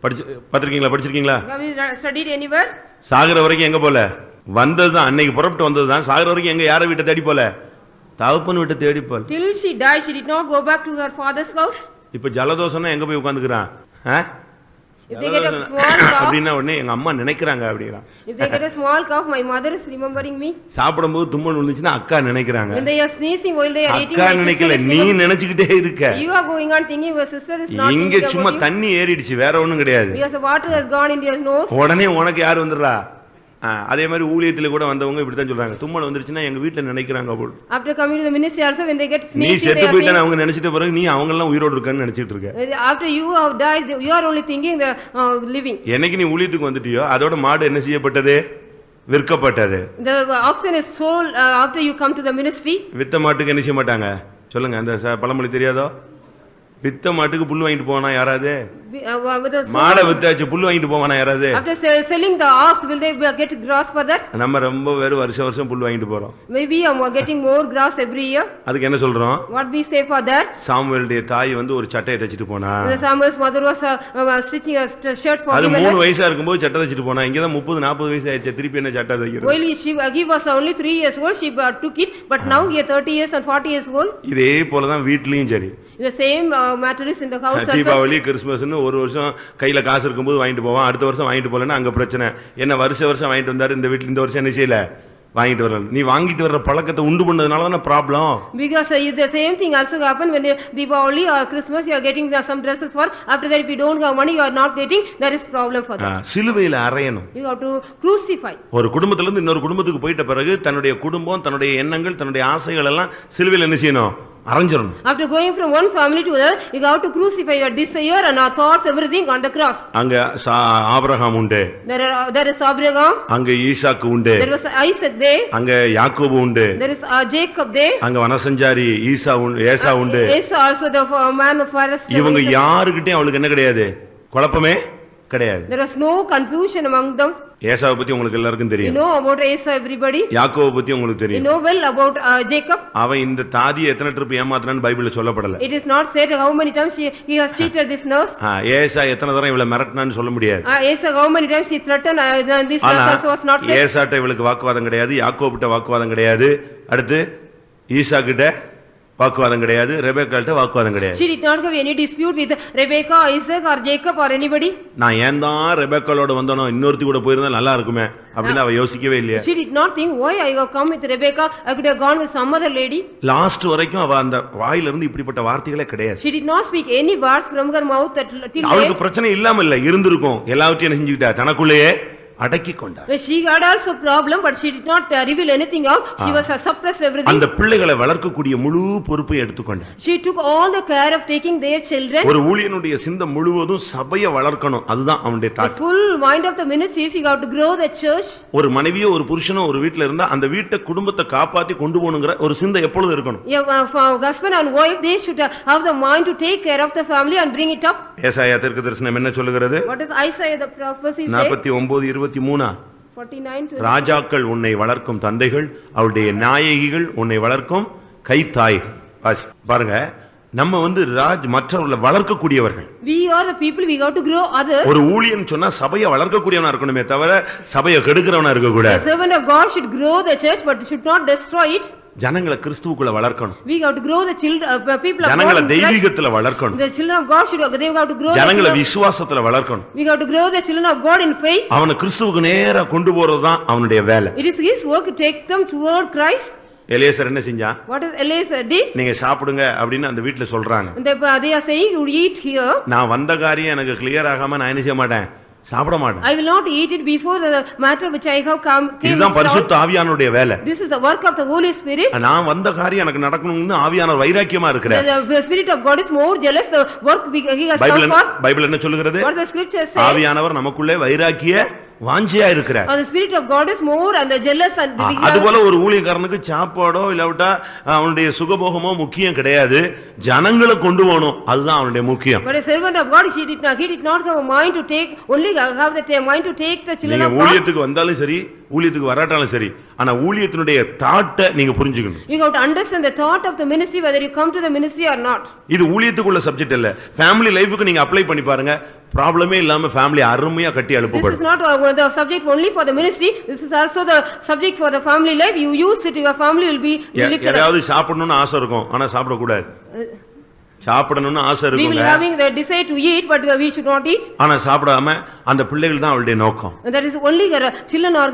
படிச்சிருக்கீங்களா? Have you studied anywhere? சாகர வரைக்கும் எங்க போல? வந்ததுதான், அன்னைக்கு புறப்பட்டு வந்ததுதான். சாகர வரைக்கும் எங்க யார வீட்டை தேடி போல? தகப்பன் வீட்டை தேடி போல. Till she died, she did not go back to her father's house. இப்ப ஜலதோஷம்னா எங்க போய் உட்கார்ந்துக்கறான்? If they get a small cough, அப்படினா உடனே எங்க அம்மா நினைக்கறாங்க அப்படிங்கறான். If they get a small cough, my mother is remembering me. சாப்பிடும்போது தும்மல் விழுந்துச்சுனா அக்கா நினைக்கறாங்க. When they are sneezing while they are eating, அக்கா நினைக்கல, நீ நினைச்சிட்டே இருக்க. You are going on thinking your sister is not. இங்க சும்மா தண்ணி ஏறிடுச்சு, வேற ஒண்ணும் கிடையாது. Because the water has gone into your nose. உடனே உனக்கு யார் வந்துறா? அதே மாதிரி ஊழியத்துல கூட வந்தவங்க இப்படி தான் சொல்றாங்க, தும்மல் வந்துருச்சுனா எங்க வீட்ல நினைக்கறாங்க போல. After coming to the ministry also, when they get sneezing, நீ செத்து போயிட்டா அவங்க நினைச்சிட்ட பிறகு நீ அவங்க எல்லாம் உயிரோட இருக்கன்னு நினைச்சிட்டு இருக்க. After you have died, you are only thinking the living. என்னைக்கு நீ ஊழியத்துக்கு வந்துட்டியோ அதோட மாடு என்ன செய்யப்பட்டது? விற்கப்பட்டது. The oxen is sold after you come to the ministry. வித்த மாட்டுக்கு என்ன செய்ய மாட்டாங்க? சொல்லுங்க, அந்த பழமொழி தெரியாதோ? வித்த மாட்டுக்கு புல் வாங்கிட்டு போவானா யாராவது? மாடை வித்தாச்சு புல் வாங்கிட்டு போவானா யாராவது? After selling the ox, will they get grass for that? நம்ம ரொம்ப வருஷம் புல் வாங்கிட்டு போறோம். Maybe we are getting more grass every year. அதுக்கு என்ன சொல்றோம்? What we say for that? சாமுவேலுடைய தாய் வந்து ஒரு சட்டையை தச்சிட்டு போனா. Samuel's mother was stitching a shirt for him. அது 3 வயசா இருக்கும்போது சட்டை தச்சிட்டு போனா. இங்க தான் 30-40 வயசு ஆயிடுச்சு, திருப்பி என்ன சட்டை தைக்கிறது? While he was only 3 years old, she took it, but now he is 30 years and 40 years old. இதே போல தான் வீட்லயும் சரி. The same matter is in the house also. Deepavali கிறிஸ்மஸ்னு ஒரு வருஷம் கையில காசு இருக்கும்போது வாங்கிட்டு போவான், அடுத்த வருஷம் வாங்கிட்டு போலன்னா அங்க பிரச்சனை. என்ன வருஷம் வாங்கிட்டு வந்தாரு, இந்த வீட்டுல இந்த வருஷம் என்ன செய்யல, வாங்கிட்டு வரல. நீ வாங்கிட்டு வர்ற பழக்கத்தை உண்டு பண்ணதுனால தான problem. Because the same thing also happen when Diwali or Christmas, you are getting some dresses for. After that, if you don't have money, you are not getting. There is problem for that. சிலுவையில அறையணும். You have to crucify. ஒரு குடும்பத்துல இருந்து இன்னொரு குடும்பத்துக்கு போயிட்ட பிறகு தன்னுடைய குடும்பம், தன்னுடைய எண்ணங்கள், தன்னுடைய ஆசைகள் எல்லாம் சிலுவையில என்ன செய்யணும்? அறைஞ்சிரணும். After going from one family to another, you have to crucify your desire and our thoughts, everything on the cross. அங்க ஆபிரகாம் உண்டு. There is Abraham. அங்க ஈசாக்கு உண்டு. There was Isaac there. அங்க யாக்கோபு உண்டு. There is Jacob there. அங்க வனசஞ்சாரி ஏசா உண்டு. Esau also the man of forest. இவங்க யாருக்கிட்டயும் அவளுக்கு என்ன கிடையாது? குழப்பமே கிடையாது. There was no confusion among them. ஏசாவை பத்தி உங்களுக்கு எல்லாருக்கும் You தெரியும். know about Esau, everybody. யாக்கோபை பத்தி உங்களுக்கு You தெரியும். know well about Jacob. அவன் இந்த தாதியை எத்தனை ட்ரிப் ஏமாத்தினான்னு பைபிள்ல சொல்லப்படல. It is not said how many times he has cheated this nurse. ஏசா எத்தனை தடவை இவளை மிரட்டினான்னு சொல்ல முடியாது. Esau how many times he threatened this ஆனா nurse also was not said. ஏசாட்ட இவளுக்கு வாக்குவாதம் கிடையாது, யாக்கோபிட்ட வாக்குவாதம் கிடையாது, அடுத்து ஈசா கிட்ட வாக்குவாதம் கிடையாது, ரெபெக்காள்ட்ட வாக்குவாதம் கிடையாது. She did not have any dispute with Rebecca, Isaac or Jacob or anybody. நான் ஏன் தான் ரெபெக்காளோட வந்தனோ இன்னொருத்தி கூட போயிருந்தா நல்லா இருக்குமே அப்படின்னு அவ யோசிக்கவே இல்லையா. She did not think why I have come with Rebecca, I could have gone with some other lady. Last வரைக்கும் அவ அந்த வாயில இருந்து இப்படிப்பட்ட வார்த்தைகளே கிடையாது. She did not speak any words from her mouth till அவளுக்கு late. பிரச்சனை இல்லாம இல்ல, இருந்திருக்கும், எல்லாவற்றையும் செஞ்சுக்கிட்டா, தனக்குள்ளேயே அடக்கி கொண்டார். She had also problem, but she did not reveal anything out. She was suppressed everything. அந்த பிள்ளைகளை வளர்க்கக்கூடிய முழு பொறுப்பை எடுத்துக்கொண்டார். She took all the care of taking their children. ஒரு ஊழியனுடைய சிந்தை முழுவதும் சபையை வளர்க்கணும், அதுதான் அவனுடைய The thought. full mind of the ministry is you have to grow the church. ஒரு மனைவியோ ஒரு புருஷனோ ஒரு வீட்ல இருந்தா அந்த வீட்டை குடும்பத்தை காப்பாத்தி கொண்டு போகணுங்கிற ஒரு சிந்தை எப்பொழுதும் இருக்கணும். For husband and wife, they should have the mind to take care of the family and bring it up. ஏசாயா தீர்க்கதரிசனம் என்ன சொல்லுகிறது? What is Isaiah the prophecy say? 49:23 49 ராஜாக்கள் உன்னை வளர்க்கும் தந்தைகள், அவருடைய நாயகிகள் உன்னை வளர்க்கும் கைத்தாய்கள். பாருங்க, நம்ம மற்றவர்களை வளர்க்கக்கூடியவர்கள். We are the people, we have to grow others. ஒரு ஊழியன் சொன்னா சபையை வளர்க்கக்கூடியவனா இருக்கணுமே தவிர சபையை கெடுக்கிறவனா இருக்க The கூடாது. servant of God should grow the church but should not destroy it. ஜனங்களை கிறிஸ்துவுக்குள்ள வளர்க்கணும். We have to grow the children, people of God. ஜனங்களை in Christ. தெய்வீகத்துல வளர்க்கணும். The children of God should they have to grow the ஜனங்களை children. விசுவாசத்துல வளர்க்கணும். We have to grow the children of God in faith. அவனை கிறிஸ்துவுக்கு நேரா கொண்டு போறதுதான் அவனுடைய வேலை. It is his work to take them toward Christ. Eliezer என்ன செஞ்சான்? What is Eliezer did? நீங்க சாப்பிடுங்க அப்படின்னு அந்த வீட்ல சொல்றாங்க. They are saying you eat here. நான் வந்த காரியம் எனக்கு கிளியர் ஆகாம நான் என்ன செய்ய மாட்டேன், சாப்பிட மாட்டேன். I will not eat it before the matter which I have came. இதுதான் பரிசுத்த ஆவியானுடைய வேலை. This is the work of the Holy Spirit. நான் வந்த காரியம் எனக்கு நடக்கணும்னு ஆவியானவர் வைராக்கியமா இருக்கிறார். The Spirit of God is more jealous the work he has come for. Bible என்ன சொல்லுகிறது? What the scripture says? ஆவியானவர் நமக்குள்ளே வைராக்கிய வாஞ்சியா இருக்கிறார். The Spirit of God is more and the jealous and அதுபோல ஒரு ஊழியக்காரனுக்கு சாப்பாடோ இல்லாவிட்டா அவனுடைய சுகபோகமோ முக்கியம் கிடையாது, ஜனங்களை கொண்டு போகணும், அதுதான் அவனுடைய முக்கியம். But a servant of God, he did not have a mind to take, only have the mind to take the children of God. ஊழியத்துக்கு வந்தாலும் சரி, ஊழியத்துக்கு வராட்டாலும் சரி, ஆனா ஊழியத்தினுடைய தாட்டை நீங்க புரிஞ்சுக்கணும். You have to understand the thought of the ministry, whether you come to the ministry or not. இது ஊழியத்துக்குள்ள சப்ஜெக்ட் இல்ல, ஃபேமிலி லைஃப்க்கு நீங்க அப்ளை பண்ணி பாருங்க, ப்ராப்ளமே இல்லாம ஃபேமிலி அருமையா கட்டி This எழுப்பப்படும். is not the subject only for the ministry, this is also the subject for the family life. You use it, your family will be lifted up. யாராவது சாப்பிடணும்னு ஆசை இருக்கும், ஆனா சாப்பிட கூடாது. சாப்பிடணும்னு ஆசை We will இருக்குங்க, having the desire to eat, but we should not eat. ஆனா சாப்பிடாம அந்த பிள்ளைகள் தான் அவளுடைய நோக்கம். And that is only her children or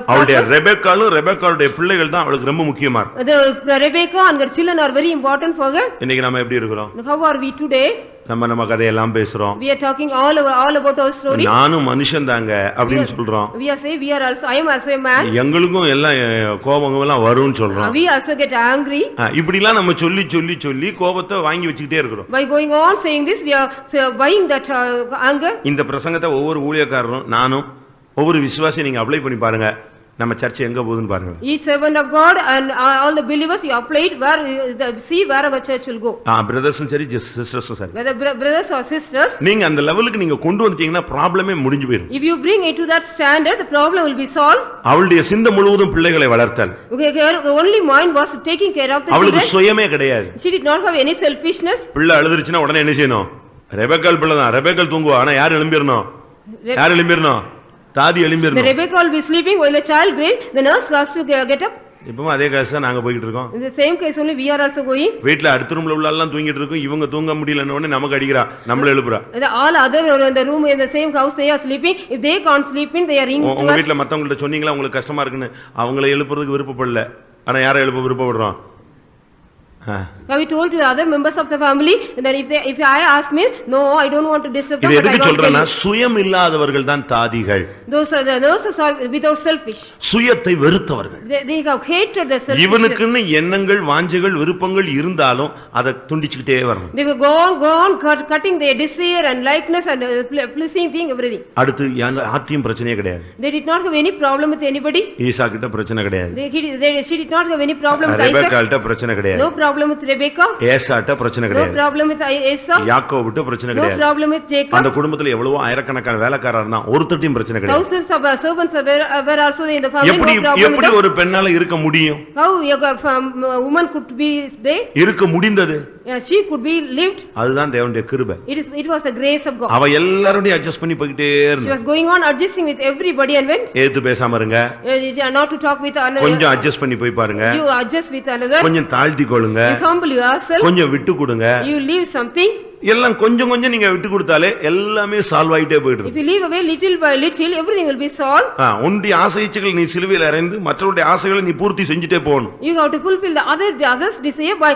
அவளுடைய purpose. ரெபெக்காளுடைய பிள்ளைகள் தான் அவளுக்கு ரொம்ப முக்கியமா இருக்கு. The Rebecca and her children are very important for her. இன்னைக்கு நம்ம எப்படி இருக்கிறோம்? How are we today? நம்ம கதையெல்லாம் பேசுறோம். We are talking all about our stories. நானும் மனுஷன் தாங்க அப்படின்னு சொல்றோம். We are saying we are also, I am also a man. எங்களுக்கும் எல்லாம் கோபம் எல்லாம் வரும்னு சொல்றோம். We also get angry. இப்படி எல்லாம் நம்ம சொல்லி கோபத்தை வாங்கி வச்சுக்கிட்டே இருக்கிறோம். By going on saying this, we are buying that anger. இந்த பிரசங்கத்தை ஒவ்வொரு ஊழியக்காரரும் நானும் ஒவ்வொரு விசுவாசியும் நீங்க அப்ளை பண்ணி பாருங்க, நம்ம சர்ச் எங்க போகுதுன்னு பாருங்க. Each servant of God and all the believers, you apply it where see where our church will go. பிரதர்ஸும் சரி சிஸ்டர்ஸும் சரி, Whether brothers or sisters, நீங்க அந்த லெவலுக்கு நீங்க கொண்டு வந்துட்டீங்கன்னா ப்ராப்ளமே முடிஞ்சு போயிடும். if you bring it to that standard, the problem will be solved. அவளுடைய சிந்தை முழுவதும் பிள்ளைகளை வளர்த்தல். Her only mind was taking care of the அவளுக்கு children. சுயமே கிடையாது. She did not have any selfishness. பிள்ளை அழுதுருச்சுன்னா உடனே என்ன செய்யணும்? ரெபெக்காள் பிள்ளை தான், ரெபெக்காள் தூங்குவா, ஆனா யார் எழும்பிரணும்? யார் எழும்பிரணும்? தாதி The எழும்பிரணும். Rebecca will be sleeping while the child grace, the nurse has to get up. இப்பவும் அதே கேஸ் தான் நாங்க போயிட்டு இருக்கோம். In the same case only we are also going. வீட்ல அடுத்த ரூம்ல உள்ள எல்லாம் தூங்கிட்டு இருக்கும், இவங்க தூங்க முடியலன்னு உடனே நமக்கு அடிக்கிறா, நம்மள எழுப்புறா. All other in the room in the same house they are sleeping, if they can't sleep in, they are ringing to உங்க us. வீட்ல மத்தவங்கள்ட்ட சொன்னீங்களா உங்களுக்கு கஷ்டமா இருக்குன்னு? அவங்கள எழுப்புறதுக்கு விருப்பப்படல, ஆனா யாரை எழுப்ப விருப்பப்படுறோம்? Have you told to the other members of the family that if I ask me, no, I don't want to disturb them, இது but I எதுக்கு don't சொல்றேன்னா tell you. சுயம் இல்லாதவர்கள் தான் தாதிகள். Those are the nurses are without selfish. சுயத்தை வெறுத்தவர்கள். They have hated the selfishness. இவனுக்குன்னு எண்ணங்கள் வாஞ்சைகள் விருப்பங்கள் இருந்தாலும் அதை துண்டிச்சுக்கிட்டே வரணும். They will go on cutting their desire and likeness and pleasing thing, everything. அடுத்து யார்ட்டையும் பிரச்சனையே கிடையாது. They did not have any problem with anybody. ஈசா கிட்ட பிரச்சனை கிடையாது. She did not have any problem with Isaac. ரெபெக்காள்ட்ட பிரச்சனை கிடையாது. No problem problem with Rebecca, ஏசாட்ட பிரச்சனை no கிடையாது, problem with Esau, யாக்கோபுட்ட பிரச்சனை no கிடையாது. problem with Jacob. அந்த குடும்பத்துல எவ்வளவோ ஆயிரக்கணக்கான வேலைக்காரர் இருந்தான், ஒருத்தட்டையும் பிரச்சனை கிடையாது. Thousands of servants were also in the family, எப்படி no problem with எப்படி them. ஒரு பெண்ணால இருக்க முடியும்? How a woman could be there? இருக்க முடிந்தது, She could be lived. அதுதான் தேவனுடைய கிருபை. It was the grace of God. அவ எல்லாரோடையும் அட்ஜஸ்ட் பண்ணி போயிட்டே She இருந்தா. was going on adjusting with everybody and went. ஏத்து பேசாம இருங்க, Not to talk with another. கொஞ்சம் அட்ஜஸ்ட் பண்ணி போய் பாருங்க, You adjust with another. கொஞ்சம் தாழ்த்தி கொள்ளுங்க, You humble yourself. கொஞ்சம் விட்டு கொடுங்க. You leave something. எல்லாம் கொஞ்சம் கொஞ்சம் நீங்க விட்டு கொடுத்தாலே எல்லாமே சால்வ் ஆயிட்டே போயிட்டு If இருக்கு. you leave away little by little, everything will be solved. உன்னுடைய ஆசை இச்சைகள் நீ சிலுவையில் அறைந்து மற்றவருடைய ஆசைகளை நீ பூர்த்தி செஞ்சுட்டே போகணும். You have to fulfill the others' desire by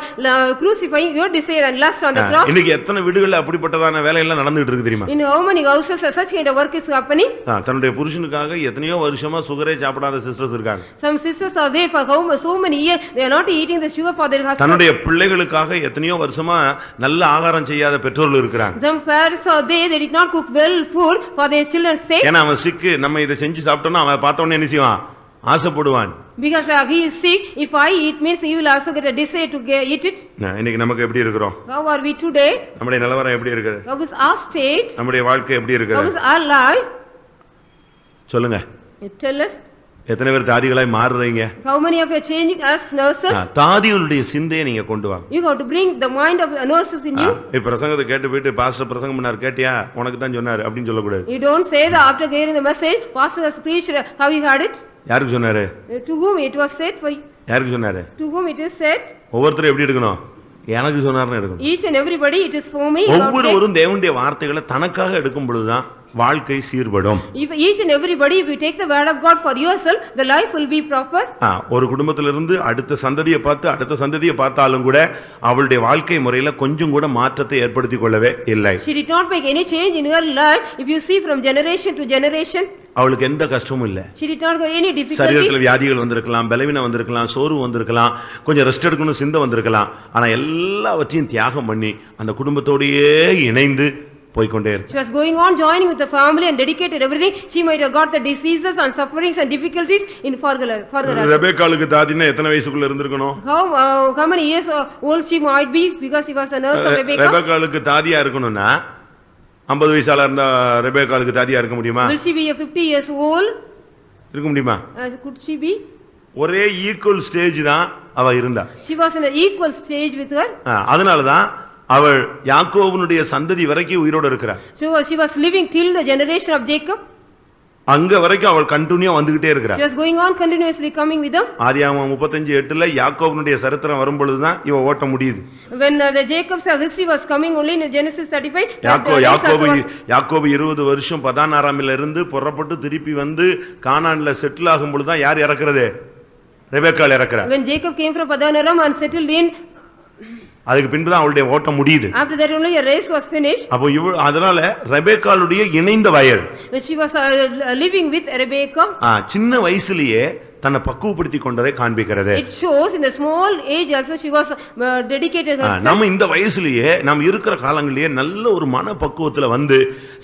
crucifying your desire and lust on the cross. இன்னைக்கு எத்தனை வீடுகள்ல அப்படிப்பட்டதான வேலையெல்லாம் நடந்துட்டு இருக்கு தெரியுமா? In how many houses such kind of work is happening? தன்னுடைய புருஷனுக்காக எத்தனையோ வருஷமா சுகரே சாப்பிடாத சிஸ்டர்ஸ் இருக்காங்க. Some sisters are there for so many years, they are not eating the sugar for their husband. தன்னுடைய பிள்ளைகளுக்காக எத்தனையோ வருஷமா நல்ல ஆகாரம் செய்யாத பெற்றோர்கள் இருக்காங்க. Some parents are there, they did not cook well food for their children's sake. ஏன்னா அவன் சிக்கு, நம்ம இதை செஞ்சு சாப்பிட்டோம்னா அவன் பார்த்த உடனே என்ன செய்வான்? ஆசைப்படுவான். Because he is sick, if I eat means he will also get a desire to eat it. இன்னைக்கு நமக்கு எப்படி இருக்கிறோம்? How are we today? நம்முடைய நிலவரம் எப்படி இருக்குது? How is our state? நம்முடைய வாழ்க்கை எப்படி How இருக்குது? is our life? சொல்லுங்க. You tell us. எத்தனை பேர் தாதிகளாய் மாறுறீங்க? How many of you are changing as nurses? தாதிகளுடைய சிந்தையை நீங்க கொண்டு வாங்க. You have to bring the mind of nurses in you. இப்ப பிரசங்கத்தை கேட்டு போயிட்டு பாஸ்டர் பிரசங்கம் பண்ணார் கேட்டியா, உனக்கு தான் சொன்னாரு அப்படின்னு சொல்லக்கூடாது. You don't say that after hearing the message, pastor has preached, how you heard it? யாருக்கு சொன்னாரு? To whom it was said for you? யாருக்கு சொன்னாரு? To whom it is said? ஒவ்வொருத்தரும் எப்படி எடுக்கணும்? எனக்கு சொன்னார்னு எடுக்கணும். Each and everybody, it is for me. ஒவ்வொருவரும் தேவனுடைய வார்த்தைகளை தனக்காக எடுக்கும் பொழுதுதான் வாழ்க்கை சீர்படும். If each and everybody, if you take the word of God for yourself, the life will be proper. ஒரு குடும்பத்திலிருந்து அடுத்த சந்ததியை பார்த்து அடுத்த சந்ததியை பார்த்தாலும் கூட அவளுடைய வாழ்க்கை முறையில கொஞ்சம் கூட மாற்றத்தை ஏற்படுத்திக் கொள்ளவே இல்லை. She did not make any change in her life. If you see from generation to generation, அவளுக்கு எந்த கஷ்டமும் இல்ல. she did not have any difficulties. சரீரத்துல வியாதிகள் வந்திருக்கலாம், பலவீனம் வந்திருக்கலாம், சோர்வு வந்திருக்கலாம், கொஞ்சம் ரெஸ்ட் எடுக்கணும் சிந்தை வந்திருக்கலாம். ஆனா எல்லாவற்றையும் தியாகம் பண்ணி அந்த குடும்பத்தோடயே இணைந்து போய்க்கொண்டே இருக்கு. She was going on joining with the family and dedicated everything. She might have got the diseases and sufferings and difficulties in further. ரெபெக்காளுக்கு தாதினா எத்தனை வயசுக்குள்ள இருந்திருக்கணும்? How many years old she might be because she was a nurse of Rebecca? ரெபெக்காளுக்கு தாதியா இருக்கணும்னா 50 வயசால இருந்தா ரெபெக்காளுக்கு தாதியா இருக்க முடியுமா? Will she be a 50 years old? இருக்க முடியுமா? Could she be? ஒரே ஈக்குவல் ஸ்டேஜ் தான் அவ இருந்தா. She was in an equal stage with her. அதனால தான் அவள் யாக்கோபனுடைய சந்ததி வரைக்கும் உயிரோட இருக்கிறார். So she was living till the generation of Jacob. அங்க வரைக்கும் அவள் கண்டினியூ வந்துகிட்டே இருக்கிறார். She was going on continuously coming with them. ஆதியாகமம் 35:8ல யாக்கோபனுடைய சரித்திரம் வரும் பொழுது தான் இவ ஓட்ட முடியுது. When the Jacob's history was coming only in Genesis 35, யாக்கோபு 20 வருஷம் பதானாராமில இருந்து புறப்பட்டு திருப்பி வந்து கானான்ல செட்டில் ஆகும் பொழுது தான் யார் இறக்குறது? ரெபெக்காள் இறக்குறார். When Jacob came from Padanaram and settled in, அதுக்கு பின்பு தான் அவளுடைய ஓட்டம் முடியுது. After that only a race was finished. அப்போ அதனால ரெபெக்காளுடைய இணைந்த வயல். When she was living with Rebecca, சின்ன வயசுலயே தன்னை பக்குவப்படுத்திக் கொண்டதை காண்பிக்கிறது. It shows in the small age also she was dedicated herself. நம்ம இந்த வயசுலயே நாம் இருக்கிற காலங்களிலேயே நல்ல ஒரு மன பக்குவத்துல வந்து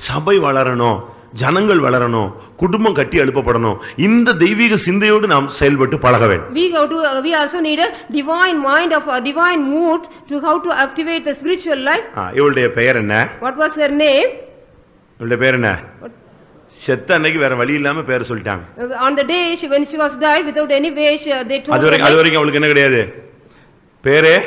சபை வளரணும், ஜனங்கள் வளரணும், குடும்பம் கட்டி எழுப்பப்படணும், இந்த தெய்வீக சிந்தையோடு நாம் செயல்பட்டு பழக வேண்டும். We also need a divine mind of a divine mood to how to activate the spiritual life. இவளுடைய பெயர் என்ன? What was her name? இவளுடைய பெயர் என்ன? செத்த அன்னைக்கு வேற வழி இல்லாம பேர் சொல்லிட்டாங்க. On the day when she was died without any way they told அது வரைக்கும் அவளுக்கு என்ன கிடையாது, பேரே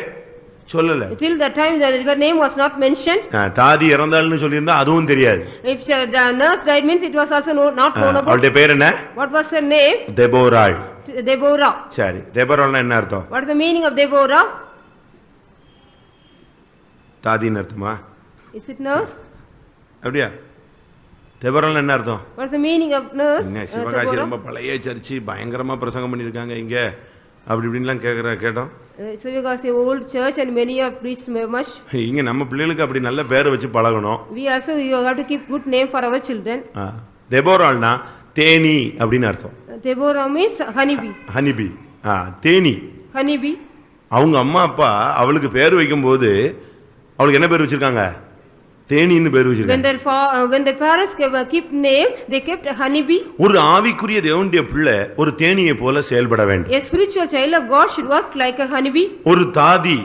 சொல்லல. Till the time that her name was not mentioned. தாதி இறந்தாள்னு சொல்லியிருந்தா அதுவும் தெரியாது. If the nurse died means it was also not known about. அவளுடைய பேர் என்ன? What was her name? தெபோராள். Deborah. சரி, தெபோராள்னா என்ன அர்த்தம்? What is the meaning of Deborah? தாதின்னு அர்த்தமா? Is it nurse? அப்படியா? தெபோராள்னா என்ன அர்த்தம்? What is the meaning of nurse? Sivakasi ரொம்ப பழைய சர்ச்சு, பயங்கரமா பிரசங்கம் பண்ணிருக்காங்க இங்க, அப்படி இப்படின்லாம் கேட்டோம். Sivagasi old church and many have preached much. இங்க நம்ம பிள்ளைகளுக்கு அப்படி நல்ல பேரை வச்சு பழகணும். We also have to keep good name for our children. தெபோராள்னா Theni அப்படின்னு அர்த்தம். Deborah means honeybee. honeybee. Theni. honeybee. அவங்க அம்மா அப்பா அவளுக்கு பேர் வைக்கும்போது அவளுக்கு என்ன பேர் வச்சிருக்காங்க? தேனின்னு பேர் வச்சிருக்காங்க. When their parents keep name, they kept honeybee. ஒரு ஆவிக்குரிய தேவனுடைய பிள்ளை ஒரு தேனியை போல செயல்பட வேண்டும். A spiritual child of God should work like a honeybee. ஒரு தாதி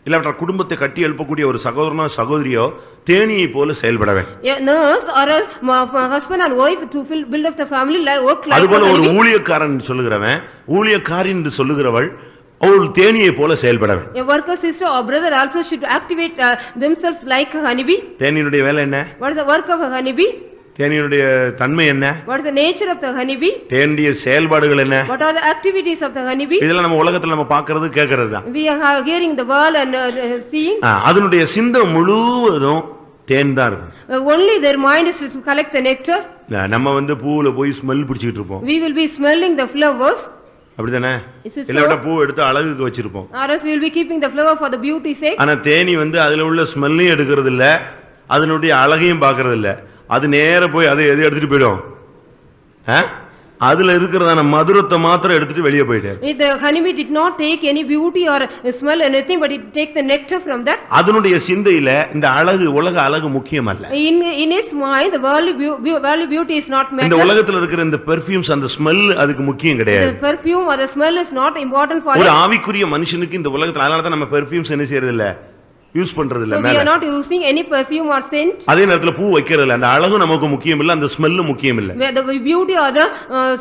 இல்லாவிட்டா குடும்பத்தை கட்டி எழுப்பக்கூடிய ஒரு சகோதரனோ சகோதரியோ தேனியை போல செயல்பட வேண்டும். A nurse or a husband and wife to build up the family like work like அதுபோல ஒரு ஊழியக்காரன் சொல்லுகிறவன் ஊழியக்காரி என்று சொல்லுகிறவள் அவள் தேனியை போல செயல்பட வேண்டும். A worker sister or brother also should activate themselves like a honeybee. தேனியினுடைய வேலை என்ன? What is the work of a honeybee? தேனியினுடைய தன்மை என்ன? What is the nature of the honeybee? தேனிய செயல்பாடுகள் என்ன? What are the activities of the honeybee? இதெல்லாம் நம்ம உலகத்துல நம்ம பார்க்கிறது கேட்கிறது தான். We are hearing the world and seeing. அதனுடைய சிந்தை முழுவதும் தேன் தான் இருக்கும். Only their mind is to collect the nectar. நம்ம பூவுல போய் ஸ்மெல் பிடிச்சிட்டு இருப்போம். We will be smelling the flowers. அப்படிதானே? இல்ல பூ எடுத்து அழகுக்கு வச்சிருப்போம். Or else we will be keeping the flower for the beauty sake. ஆனா தேனி அதுல உள்ள ஸ்மெல்லையும் எடுக்கிறது இல்ல, அதனுடைய அழகையும் பார்க்கிறது இல்ல. அது நேர போய் அதை எது எடுத்துட்டு போயிடும்? அதுல இருக்கிறதான மதுரத்தை மாத்திரம் எடுத்துட்டு வெளியே போயிட்டாரு. The honeybee did not take any beauty or smell anything, but it take the nectar from that. அதனுடைய சிந்தையில இந்த அழகு உலக அழகு முக்கியம் அல்ல. In its mind the worldly beauty is not matter. இந்த உலகத்துல இருக்கிற இந்த பெர்ஃபியூம்ஸ் அந்த ஸ்மெல் அதுக்கு முக்கியம் கிடையாது. The perfume or the smell is not important for ஒரு ஆவிக்குரிய மனுஷனுக்கு இந்த உலகத்துல அதனால தான் நம்ம பெர்ஃபியூம்ஸ் என்ன செய்யறது இல்ல, யூஸ் பண்றது இல்ல. We are not using any perfume or scent. அதே நேரத்துல பூ வைக்கிறது இல்ல. அந்த அழகு நமக்கு முக்கியம் இல்ல, அந்த ஸ்மெல்லும் முக்கியம் இல்ல. The beauty or the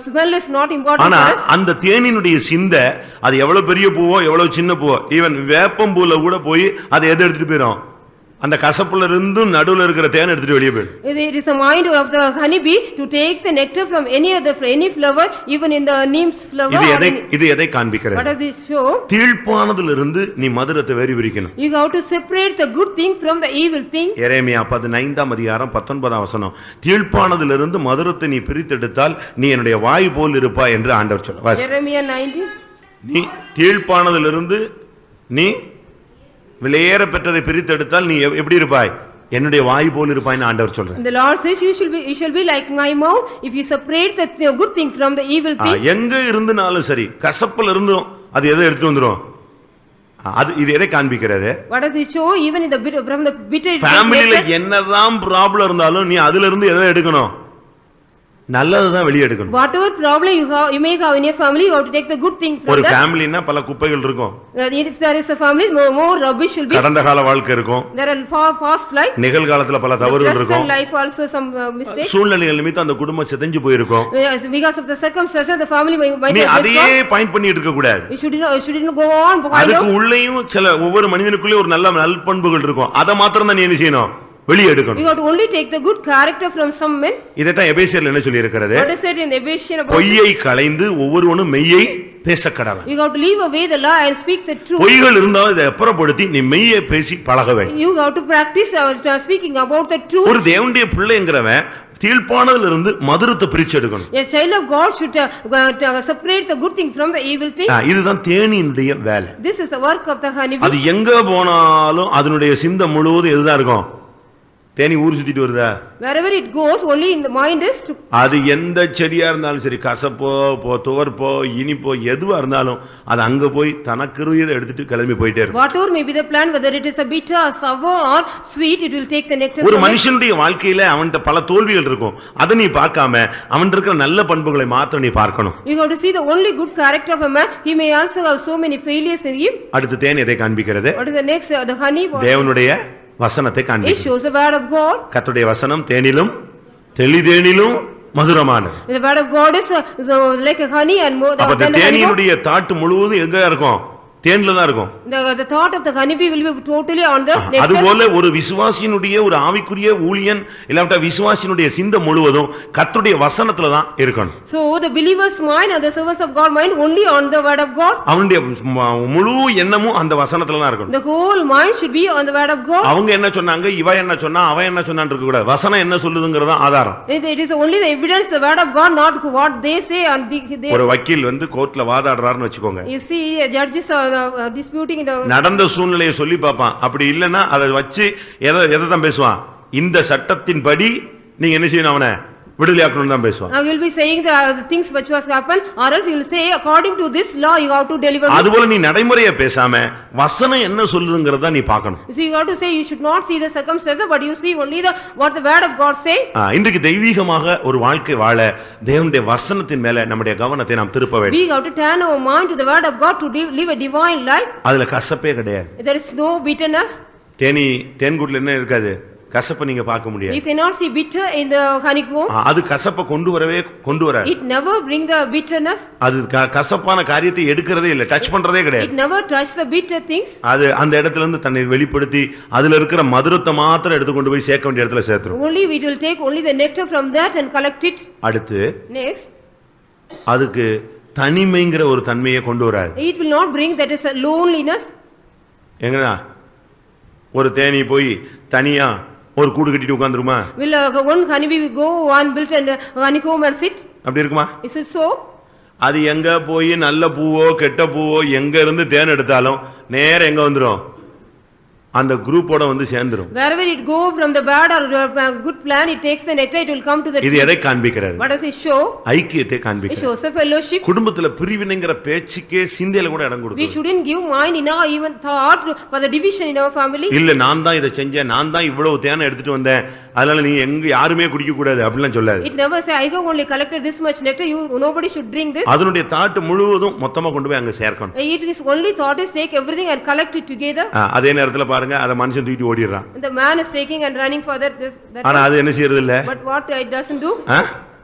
smell is not important ஆனா for us. அந்த தேனினுடைய சிந்தை அது எவ்வளவு பெரிய பூவோ எவ்வளவு சின்ன பூவோ ஈவன் வேப்பம்பூல கூட போய் அதை எதை எடுத்துட்டு போயிடும்? அந்த கசப்புல இருந்தும் நடுவுல இருக்கிற தேன் எடுத்துட்டு வெளியே போயிடும். It is a mind of the honeybee to take the nectar from any flower, even in the neem's flower. இது எதை காண்பிக்கிறது? What does this show? தீழ்ப்பானதிலிருந்து நீ மதுரத்தை வேறு பிரிக்கணும். You have to separate the good thing from the evil thing. எரேமியா 15:19 தீழ்ப்பானதிலிருந்து மதுரத்தை நீ பிரித்தெடுத்தால் நீ என்னுடைய வாய் போல் இருப்பாய் என்று ஆண்டவர் சொல்றார். Jeremiah 19. நீ தீழ்ப்பானதிலிருந்து நீ விலையேற பெற்றதை பிரித்தெடுத்தால் நீ எப்படி இருப்பாய்? என்னுடைய வாய் போல் இருப்பாய்னு ஆண்டவர் சொல்றார். The Lord says you shall be like my mouth if you separate the good thing from the evil thing. எங்க இருந்துனாலும் சரி கசப்புல இருந்தும் அது எதை எடுத்து வந்துரும்? இது எதை காண்பிக்கிறது? What does it show? Even in the from the bitter ஃபேமிலில என்னதான் ப்ராப்ளம் இருந்தாலும் நீ அதில இருந்து எதை எடுக்கணும்? நல்லதுதான் வெளியே எடுக்கணும். Whatever problem you may have in your family, you have to take the good thing from that. ஒரு ஃபேமிலினா பல குப்பைகள் இருக்கும். If there is a family, more rubbish will be. கடந்த கால வாழ்க்கை இருக்கும். There are past life. நிகழ்காலத்துல பல தவறுகள் இருக்கும். Present life also some mistakes. சூழ்நிலைகள் நிமித்தம் அந்த குடும்பம் சிதைஞ்சு போயிருக்கும். Because of the circumstances, the family might be destroyed. நீ அதையே பாயிண்ட் பண்ணிட்டு இருக்க கூடாது. You shouldn't go on. அதுக்கு உள்ளேயும் சில ஒவ்வொரு மனிதனுக்குள்ளே ஒரு நல்ல நல்பண்புகள் இருக்கும். அத மாத்திரம் தான் நீ என்ன செய்யணும்? வெளியே எடுக்கணும். You have to only take the good character from some men. இதைத்தான் எபேசியர்ல என்ன சொல்லி இருக்கிறது? What is said in Ephesians about பொய்யை களைந்து ஒவ்வொருவனும் மெய்யை பேசக்கடவன். You have to leave away the lie and speak the truth. பொய்கள் இருந்தால் இதை அப்புறப்படுத்தி நீ மெய்யை பேசி பழக வேண்டும். You have to practice speaking about the truth. ஒரு தேவனுடைய பிள்ளைங்கறவன் தீழ்ப்பானதிலிருந்து மதுரத்தை பிரிச்சு எடுக்கணும். A child of God should separate the good thing from the evil thing. இதுதான் தேனியினுடைய வேலை. This is the work of the honeybee. அது எங்க போனாலும் அதனுடைய சிந்தை முழுவதும் எதுதான் இருக்கும்? தேனி ஊர் சுத்திட்டு வருதா? Wherever it goes, only in the mind is to. அது எந்த செடியா இருந்தாலும் சரி கசப்போ துவர்ப்போ இனிப்போ எதுவா இருந்தாலும் அது அங்க போய் தனக்குரியதை எடுத்துட்டு கிளம்பி போயிட்டே இருக்கும். Whatever may be the plant, whether it is a bitter, sour or sweet, it will take the nectar. ஒரு மனுஷனுடைய வாழ்க்கையில அவன்கிட்ட பல தோல்விகள் இருக்கும். அதை நீ பார்க்காம அவன்கிட்ட இருக்கிற நல்ல பண்புகளை மாத்திரம் நீ பார்க்கணும். You have to see the only good character of a man. He may also have so many failures in him. அடுத்து தேன் எதை காண்பிக்கிறது? What is the next? The honey. தேவனுடைய வசனத்தை காண்பிக்கிறது. It shows the word of God. கர்த்தருடைய வசனம் தேனிலும் தெளிதேனிலும் மதுரமானது. The word of God is like a honey and more than the honey. தேனினுடைய தாட்டு முழுவதும் எங்க இருக்கும்? தேன்ல தான் இருக்கும். The thought of the honeybee will be totally on the nectar. அதுபோல ஒரு விசுவாசியினுடைய ஒரு ஆவிக்குரிய ஊழியன் இல்லாட்ட விசுவாசியினுடைய சிந்தை முழுவதும் கர்த்தருடைய வசனத்துல தான் இருக்கணும். So the believer's mind and the servants of God mind only on the word of God. அவனுடைய முழு எண்ணமும் அந்த வசனத்துல தான் இருக்கணும். The whole mind should be on the word of God. அவங்க என்ன சொன்னாங்க, இவ என்ன சொன்னா, அவன் என்ன சொன்னான்னு இருக்க கூடாது. வசனம் என்ன சொல்லுதுங்கறது ஆதாரம். It is only the evidence, the word of God, not what they say and they. ஒரு வக்கீல் கோர்ட்ல வாதாடுறாருன்னு வெச்சுக்கோங்க. You see judges are disputing in the நடந்த சூழ்நிலையை சொல்லி பாப்பான். அப்படி இல்லனா அதை வச்சு எதை தான் பேசுவான்? இந்த சட்டத்தின்படி நீங்க என்ன செய்யணும், அவனை விடுதலையாக்கணும் தான் பேசுவான். Now you will be saying the things which was happened, or else you will say according to this law you have to deliver. அதுபோல நீ நடைமுறையை பேசாம வசனம் என்ன சொல்லுதுங்கறத நீ பார்க்கணும். So you have to say you should not see the circumstances, but you see only what the word of God say. இன்றைக்கு தெய்வீகமாக ஒரு வாழ்க்கை வாழ தேவனுடைய வசனத்தின் மேல நம்முடைய கவனத்தை நாம் திருப்ப வேண்டும். We have to turn our mind to the word of God to live a divine life. அதுல கசப்பே கிடையாது. There is no bitterness. தேன்கூட்ல என்ன இருக்காது? கசப்பை நீங்க பார்க்க முடியாது. You cannot see bitter in the honeycomb. அது கசப்பை கொண்டு வராது. It never bring the bitterness. அது கசப்பான காரியத்தை எடுக்கிறதே இல்ல, டச் பண்றதே கிடையாது. It never touch the bitter things. அது அந்த இடத்துல இருந்து தன்னை வெளிப்படுத்தி அதுல இருக்கிற மதுரத்தை மாத்திரம் எடுத்து கொண்டு போய் சேர்க்க வேண்டிய இடத்துல சேர்த்துரும். Only we will take only the nectar from that and collect it. அடுத்து next அதுக்கு தனிமைங்கிற ஒரு தன்மையை கொண்டு வராது. It will not bring that is a loneliness. எங்கடா ஒரு தேனி போய் தனியா ஒரு கூடு கட்டிட்டு உட்கார்ந்துருமா? Will one honeybee go and build a honeycomb and sit? அப்படி இருக்குமா? Is it so? அது எங்க போய் நல்ல பூவோ கெட்ட பூவோ எங்க இருந்து தேன் எடுத்தாலும் நேர எங்க வந்துரும்? அந்த குரூப்போட வந்து சேர்ந்துரும். Wherever it go from the bad or good plan, it takes the nectar, it will come to the tree. இது எதை காண்பிக்கிறது? What does it show? ஐக்கியத்தை காண்பிக்கிறது. It shows a fellowship. குடும்பத்துல பிரிவினைங்கிற பேச்சுக்கே சிந்தையில கூட இடம் கொடுக்குது. We shouldn't give mind in our even thought for the division in our family. இல்ல நான் தான் இத செஞ்சேன், நான் தான் இவ்வளவு தேனை எடுத்துட்டு வந்தேன், அதனால நீ எங்க யாருமே குடிக்க கூடாது அப்படிலாம் சொல்லாது. It never say I have only collected this much nectar, you nobody should drink this. அதனுடைய தாட் முழுவதும் மொத்தமா கொண்டு போய் அங்க சேர்க்கணும். It is only thought is take everything and collect it together. அதே நேரத்துல பாருங்க அத மனுஷன் தூக்கிட்டு ஓடிறான். The man is taking and running for that. ஆனா அது என்ன செய்யறது இல்ல? But what it doesn't do?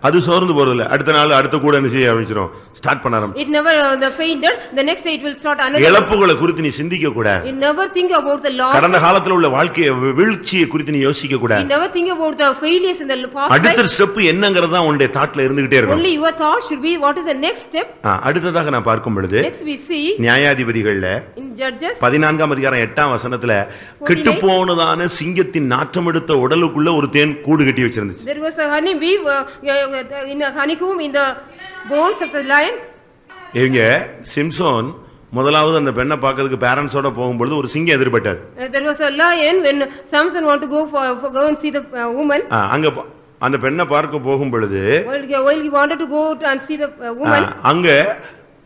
அது சோர்ந்து போறது இல்ல. அடுத்த நாள் அடுத்த கூட என்ன செய்ய ஆரம்பிச்சிரும்? ஸ்டார்ட் பண்ண ஆரம்பிச்சிரும். It never the fainted, the next day it will start another. இழப்புகளை குறித்து நீ சிந்திக்க கூடாது. You never think about the loss. கடந்த காலத்துல உள்ள வாழ்க்கைய வீழ்ச்சியை குறித்து நீ யோசிக்க கூடாது. You never think about the failures in the past. அடுத்த ஸ்டெப் என்னங்கறது தான் உன்னுடைய தாட்ல இருந்துட்டே இருக்கும். Only your thought should be what is the next step. அடுத்ததாக நான் பார்க்கும் பொழுது next we see நியாயாதிபதிகள்ல in Judges 14ஆம் அதிகாரம் 8ஆம் வசனத்துல கெட்டுப்போனதான சிங்கத்தின் நாற்றம் எடுத்த உடலுக்குள்ள ஒரு தேன் கூடு கட்டி வச்சிருந்துச்சு. There was a honeybee in a honeycomb in the bones of the lion. இங்க சிம்சோன் முதலாவது அந்த பெண்ணை பார்க்கிறதுக்கு பேரண்ட்ஸோட போகும்போது ஒரு சிங்கம் எதிர்பட்டார். There was a lion when Samson want to go go and see the woman. அங்க அந்த பெண்ணை பார்க்க போகும் பொழுது while he wanted to go and see the woman, அங்க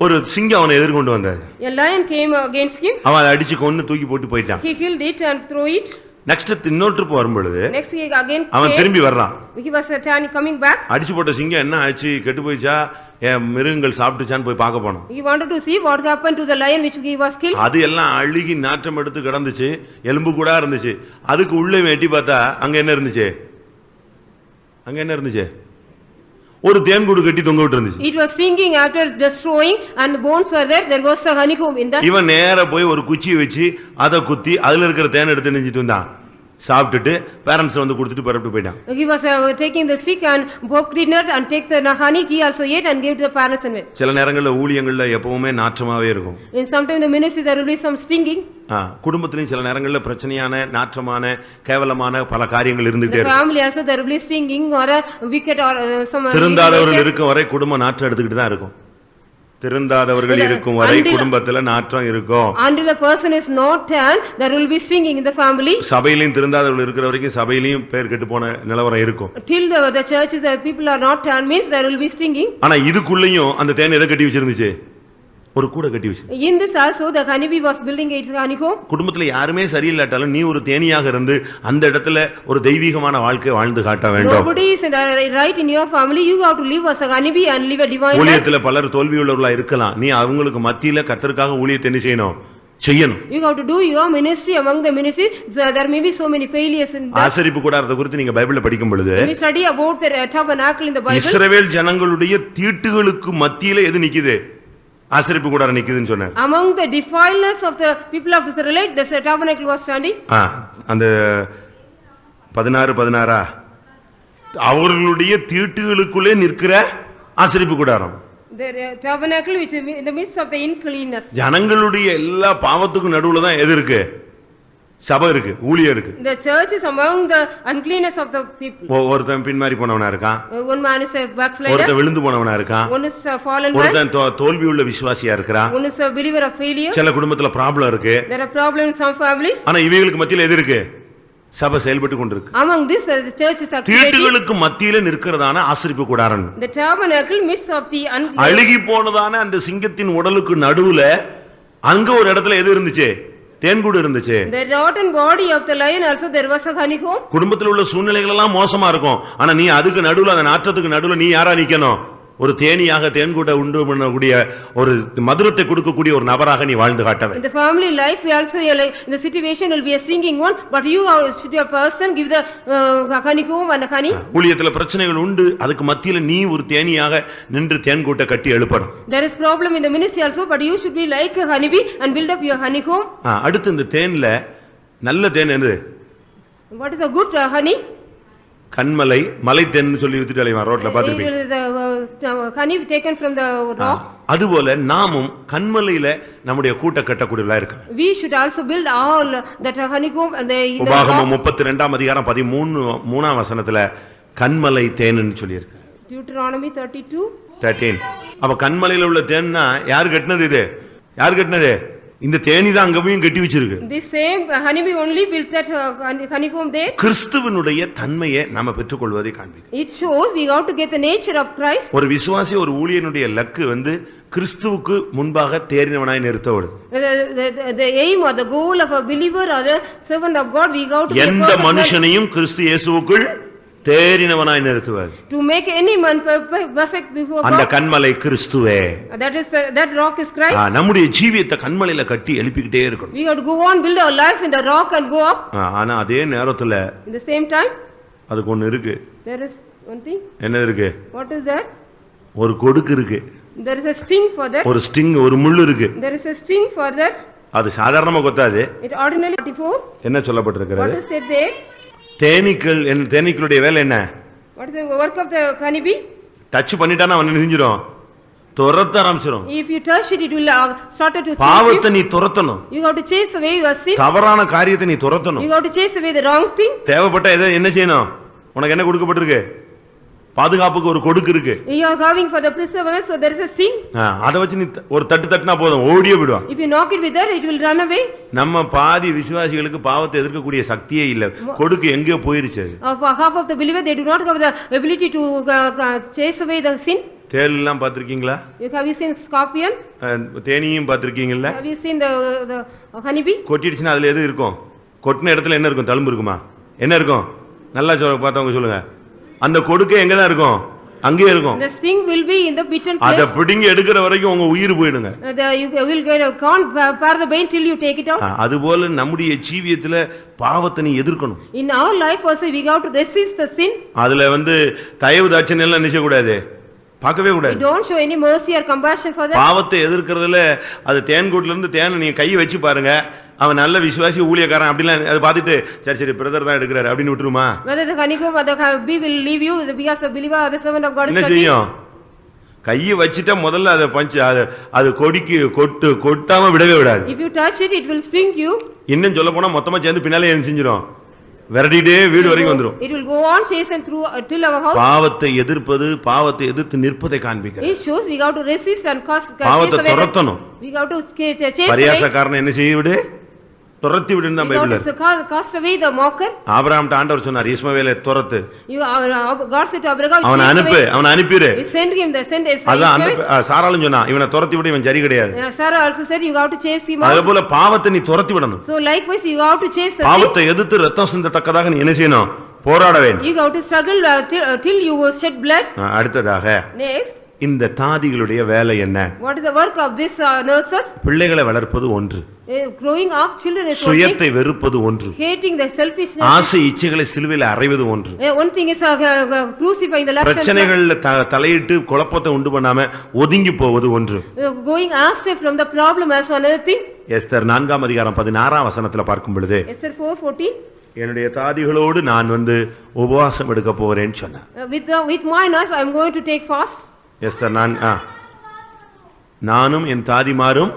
ஒரு சிங்கம் அவனை எதிர்கொண்டு வந்தார். A lion came against him. அவன் அதை அடிச்சு கொன்னு தூக்கி போட்டு போயிட்டான். He killed it and threw it. Next இன்னொரு ட்ரிப் வரும்பொழுது next he again அவன் திரும்பி வர்றான். He was coming back. அடிச்சு போட்ட சிங்கம் என்ன ஆச்சு, கெட்டு போயிச்சா, மிருகங்கள் சாப்பிட்டுச்சான்னு போய் பார்க்க போனோம். He wanted to see what happened to the lion which he was killed. அது எல்லாம் அழுகி நாற்றம் எடுத்து கிடந்துச்சு, எலும்பு கூட இருந்துச்சு. அதுக்கு உள்ளே வெட்டி பார்த்தா அங்க என்ன இருந்துச்சு? அங்க என்ன இருந்துச்சு? ஒரு தேன் கூடு கட்டி தொங்க விட்டு இருந்துச்சு. It was stinging after destroying and the bones were there. There was a honeycomb in that. இவன் நேரா போய் ஒரு குச்சியை வச்சு அதை குத்தி அதுல இருக்கிற தேன் எடுத்து நெஞ்சிட்டு வந்தான். சாப்பிட்டுட்டு பேரண்ட்ஸ் வந்து கொடுத்துட்டு பரப்பிட்டு போயிட்டான். He was taking the stick and poked in it and take the honey. He also ate and gave to the parents and went. சில நேரங்கள்ல ஊழியங்கள்ல எப்பவுமே நாற்றமாவே இருக்கும். In sometimes the ministry there will be some stinging. குடும்பத்திலும் சில நேரங்கள்ல பிரச்சனையான நாற்றமான கேவலமான பல காரியங்கள் இருந்துட்டே இருக்கும். Family also there will be stinging or a wicked or some. திருந்தாதவர்கள் இருக்கும் வரை குடும்பம் நாற்றம் எடுத்துக்கிட்டு தான் இருக்கும். திருந்தாதவர்கள் இருக்கும் வரை குடும்பத்துல நாற்றம் இருக்கும். Until the person is not turned, there will be stinging in the family. சபையிலும் திருந்தாதவர்கள் இருக்கிற வரைக்கும் சபையிலும் பேர் கெட்டு போன நிலவரம் இருக்கும். Till the churches the people are not turned means there will be stinging. ஆனா இதுக்குள்ளேயும் அந்த தேன் எதை கட்டி வச்சிருந்துச்சு? ஒரு கூட கட்டி வச்சு. In this also the honeybee was building its honeycomb. குடும்பத்துல யாருமே சரியில்லாட்டாலும் நீ ஒரு தேனியாக இருந்து அந்த இடத்துல ஒரு தெய்வீகமான வாழ்க்கை வாழ்ந்து காட்ட வேண்டும். Nobody is right in your family, you have to live as a honeybee and live a divine life. ஊழியத்துல பலர் தோல்வியுள்ளவர்களா இருக்கலாம். நீ அவங்களுக்கு மத்தியில கர்த்தருக்காக ஊழியத்தை என்ன செய்யணும்? செய்யணும். You have to do your ministry among the ministry. There may be so many failures in that. ஆசரிப்பு கூடாரத்தை குறித்து நீங்க பைபிள்ல படிக்கும் பொழுது we study about the tabernacle in the Bible. இஸ்ரவேல் ஜனங்களுடைய தீட்டுகளுக்கு மத்தியில எது நிக்குது? ஆசரிப்பு கூடாரம் நிக்குதுன்னு சொன்னார். Among the defilements of the people of Israel, the tabernacle was standing. அந்த 16 அவர்களுடைய தீட்டுகளுக்குள்ளே நிற்கிற ஆசரிப்பு கூடாரம். The tabernacle which in the midst of the uncleanness. ஜனங்களுடைய எல்லா பாவத்துக்கும் நடுவுல தான் எது இருக்கு? சபை இருக்கு, ஊழியம் இருக்கு. The church is among the uncleanness of the people. ஒருத்தன் பின்மாறி போனவனா இருக்கான். One man is a backslider. ஒருத்தன் விழுந்து போனவனா இருக்கான். One is a fallen man. ஒருத்தன் தோல்வி உள்ள விசுவாசியா இருக்கான். One is a believer of failure. சில குடும்பத்துல ப்ராப்ளம் இருக்கு. There are problems in some families. ஆனா இவைகளுக்கு மத்தியில எது இருக்கு? சபை செயல்பட்டு கொண்டிருக்கு. Among this, the church is activating. தீட்டுகளுக்கு மத்தியில நிற்கிறதான ஆசரிப்பு கூடாரம், The tabernacle midst of the unclean. அழுகி போனதான அந்த சிங்கத்தின் உடலுக்கு நடுவுல அங்க ஒரு இடத்துல எது இருந்துச்சு? தேன்கூடு இருந்துச்சு. The rotten body of the lion also there was a honeycomb. குடும்பத்தில் உள்ள சூழ்நிலைகள் எல்லாம் மோசமா இருக்கும். ஆனா நீ அதுக்கு நடுவுல, அந்த நாற்றத்துக்கு நடுவுல நீ யாரா நிக்கணும்? ஒரு தேனியாக தேன்கூட்டை உண்டு பண்ணக்கூடிய ஒரு மதுரத்தை கொடுக்கக்கூடிய ஒரு நபராக நீ வாழ்ந்து காட்ட வேண்டும். In the family life we also like in the situation will be a singing one, but you should be a person give the honeycomb and honey. ஊழியத்துல பிரச்சனைகள் உண்டு, அதுக்கு மத்தியில நீ ஒரு தேனியாக நின்று தேன்கூட்டை கட்டி எழுப்பணும். There is problem in the ministry also, but you should be like a honeybee and build up your honeycomb. அடுத்து இந்த தேன்ல நல்ல தேன் என்னது? What is a good honey? கண்மலை மலை தேன் சொல்லி வித்துட்டு அலைவான் ரோட்ல பாத்துப்பீங்க. The honey taken from the rock. அதுபோல நாமும் கண்மலையில நம்முடைய கூட்ட கட்டக்கூடியவளா இருக்கு. We should also build all that honeycomb and the உபாகமம் 32ஆம் அதிகாரம் 13ஆம் வசனத்துல கண்மலை தேன்னு சொல்லி இருக்கு. Deuteronomy 32:13. அப்ப கண்மலையில உள்ள தேன்னா யார் கட்டினது? இது யார் கட்டினது? இந்த தேனி தான் அங்கேயும் கட்டி வச்சிருக்கு. This same honeybee only built that honeycomb there. கிறிஸ்துவினுடைய தன்மையை நாம பெற்றுக்கொள்வதை காண்பிக்கும். It shows we got to get the nature of Christ. ஒரு விசுவாசி ஒரு ஊழியனுடைய லக்கு வந்து கிறிஸ்துவுக்கு முன்பாக தேறினவனாய் நிறுத்தவது. The aim or the goal of a believer or the servant of God we got to be எந்த மனுஷனையும் கிறிஸ்து இயேசுவுக்குள் தேறினவனாய் நிறுத்துவார். To make any man perfect before God. அந்த கண்மலை கிறிஸ்துவே. That rock is Christ. நம்முடைய ஜீவியத்தை கண்மலையில கட்டி எழுப்பிக்கிட்டே இருக்கணும். We got to go on build our life in the rock and go up. ஆனா அதே நேரத்துல in the same time அதுக்கு ஒன்னு இருக்கு. There is one thing. என்ன இருக்கு? What is that? ஒரு கொடுக்கு இருக்கு. There is a sting for that. ஒரு ஸ்டிங், ஒரு முள்ளு இருக்கு. There is a sting for that. அது சாதாரணமா கொத்தாது. It ordinarily 44. என்ன சொல்லப்பட்டிருக்கிறது? What is said there? தேனீக்களுடைய வேலை என்ன? What is the work of the honeybee? Touch பண்ணிட்டானா அவன் செஞ்சிரும், துரத்த ஆரம்பிச்சிரும். If you touch it, it will start to chase you. பாவத்தை நீ துரத்தணும். You have to chase away your sin. தவறான காரியத்தை நீ துரத்தணும். You have to chase away the wrong thing. தேவைப்பட்ட எதை என்ன செய்யணும்? உனக்கு என்ன கொடுக்கப்பட்டிருக்கு? பாதுகாப்புக்கு ஒரு கொடுக்கு இருக்கு. You are going for the preservation, so there is a sting. அத வச்சு நீ ஒரு தட்டு தட்டினா போதும், ஓடியே விடுவான். If you knock it with that, it will run away. நம்ம பாதி விசுவாசிகளுக்கு பாவத்தை எதிர்க்கக்கூடிய சக்தியே இல்ல. கொடுக்கு எங்கேயோ போயிருச்சு. Half of the believer they do not have the ability to chase away the sin. தேள் எல்லாம் பாத்திருக்கீங்களா? Have you seen scorpions? தேனியும் பாத்திருக்கீங்களா? Have you seen the honeybee? கொட்டிடுச்சுனா அதுல எது இருக்கும்? கொட்டின இடத்துல என்ன இருக்கும்? தழும்பு இருக்குமா? என்ன இருக்கும்? நல்லா பார்த்தவங்க சொல்லுங்க. அந்த கொடுக்கே எங்க தான் இருக்கும்? அங்கே இருக்கும். The sting will be in the bitten place. அத பிடிங்க எடுக்கிற வரைக்கும் உங்க உயிர் போய்டுங்க. You will can't bear the pain till you take it out. அதுபோல நம்முடைய ஜீவியத்துல பாவத்தை நீ எதிர்க்கணும். In our life also we have to resist the sin. அதுல தயவு தாட்சணியம் எல்லாம் நினைக்க கூடாது, பார்க்கவே கூடாது. Don't show any mercy or compassion for that. பாவத்தை எதிர்க்கிறதுல அது தேன்கூட்ல இருந்து தேனை நீங்க கை வச்சு பாருங்க, அவன் நல்ல விசுவாசி ஊழியக்காரன் அப்படிலாம் அதை பார்த்துட்டு சரி சரி பிரதர் தான் எடுக்கிறாரு அப்படின்னு விட்டுருமா? Whether the honeycomb or the bee will leave you because the believer or the servant of God is touching. என்ன செய்யும்? கையை வச்சிட்டா முதல்ல அதை பஞ்சு அது கொடிக்கு கொட்டாம விடவே விடாது. If you touch it, it will sting you. இன்னும் சொல்ல போனா மொத்தமா சேர்ந்து பின்னாலே என்ன செஞ்சிரும்? விரட்டிட்டே வீடு வரைக்கும் வந்துரும். It will go on chasing through till our house. பாவத்தை எதிர்ப்பது, பாவத்தை எதிர்த்து நிற்பதை காண்பிக்கிறது. It shows we have to resist and chase away. பாவத்தை துரத்தணும். We have to chase away. பரியாசக்காரனை என்ன செய்ய விடு? துரத்தி விடுன்னு தான் பைபிள்ல இருக்கு. Cast away the mocker. ஆபிரகாம்ட்ட ஆண்டவர் சொன்னார், இஸ்மவேலை துரத்து. God said to Abraham, அவனை அனுப்பிரு. He sent him, send Ismail. அதான் சாராளும் சொன்னா, இவனை துரத்தி விடு, இவன் சரி கிடையாது. Sarah also said you have to chase him out. அதேபோல பாவத்தை நீ துரத்தி விடணும். So likewise you have to chase the sin. பாவத்தை எதிர்த்து ரத்தம் சிந்தத்தக்கதாக நீ என்ன செய்யணும்? போராட வேண்டும். You have to struggle till you shed blood. அடுத்ததாக Next, இந்த தாதிகளுடைய வேலை என்ன? What is the work of this nurses? பிள்ளைகளை வளர்ப்பது ஒன்று, growing up children is one thing. சுயத்தை வெறுப்பது ஒன்று, Hating the selfishness. ஆசை இச்சைகளை சிலுவையில் அறைவது ஒன்று. One thing is crucifying the lust. பிரச்சனைகள்ல தலையிட்டு குழப்பத்தை உண்டு பண்ணாம ஒதுங்கி போவது ஒன்று. Going astray from the problem as another thing. Esther 4ஆம் அதிகாரம் 16ஆம் வசனத்துல பார்க்கும் பொழுது, Esther 4:14. என்னுடைய தாதிகளோடு நான் உபவாசம் எடுக்க போறேன்னு சொன்னேன். With my nurse I am going to take fast. Esther நானும் என் தாதிமாரும்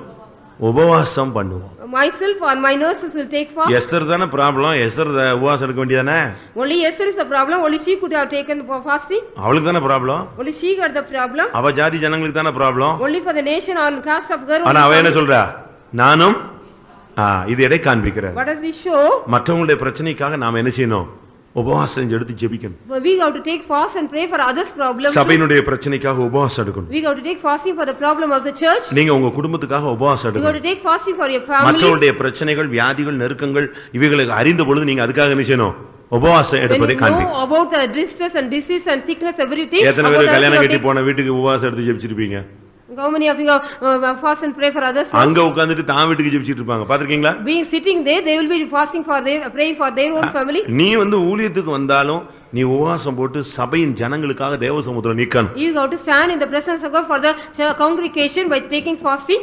உபவாசம் பண்ணுவோம். Myself and my nurses will take fast. Esther தானே ப்ராப்ளம், எஸ்தர் உபவாசம் எடுக்க வேண்டியதானே? Only Esther is the problem, only she could have taken fasting. அவளுக்கு தானே problem, only she got the problem. அவ ஜாதி ஜனங்களுக்கு தானே problem, only for the nation on caste of girl. ஆனா அவ என்ன சொல்றா? நானும் இது எதை காண்பிக்கிறது? What does this show? மற்றவங்களுடைய பிரச்சனைக்காக நாம் என்ன செய்யணும்? உபவாசம் எடுத்து ஜெபிக்கணும். We have to take fast and pray for others' problems. சபையினுடைய பிரச்சனைக்காக உபவாசம் எடுக்கணும். We have to take fasting for the problem of the church. நீங்க உங்க குடும்பத்துக்காக உபவாசம் You have எடுக்கணும். to take fasting for your family. மற்றவங்களுடைய பிரச்சனைகள், வியாதிகள், நெருக்கங்கள் இவைகளை அறிந்த பொழுது நீங்க அதுக்காக என்ன செய்யணும்? உபவாசம் When எடுப்பதை you காண்பி. know about the distress and disease and sickness, everything. எத்தனை பேர் கல்யாணம் கட்டி போன வீட்டுக்கு உபவாசம் எடுத்து ஜெபிச்சிருப்பீங்க? How many of you fast and pray for others? அங்க உட்கார்ந்துட்டு தான் வீட்டுக்கு ஜெபிச்சிட்டு இருப்பாங்க. பாத்திருக்கீங்களா? Being sitting there, they will be fasting for their, praying for their own family. நீ ஊழியத்துக்கு வந்தாலும் நீ உபவாசம் போட்டு சபையின் ஜனங்களுக்காக தேவ சமூகத்துல நிக்கணும். You have to stand in the presence of God for the congregation by taking fasting.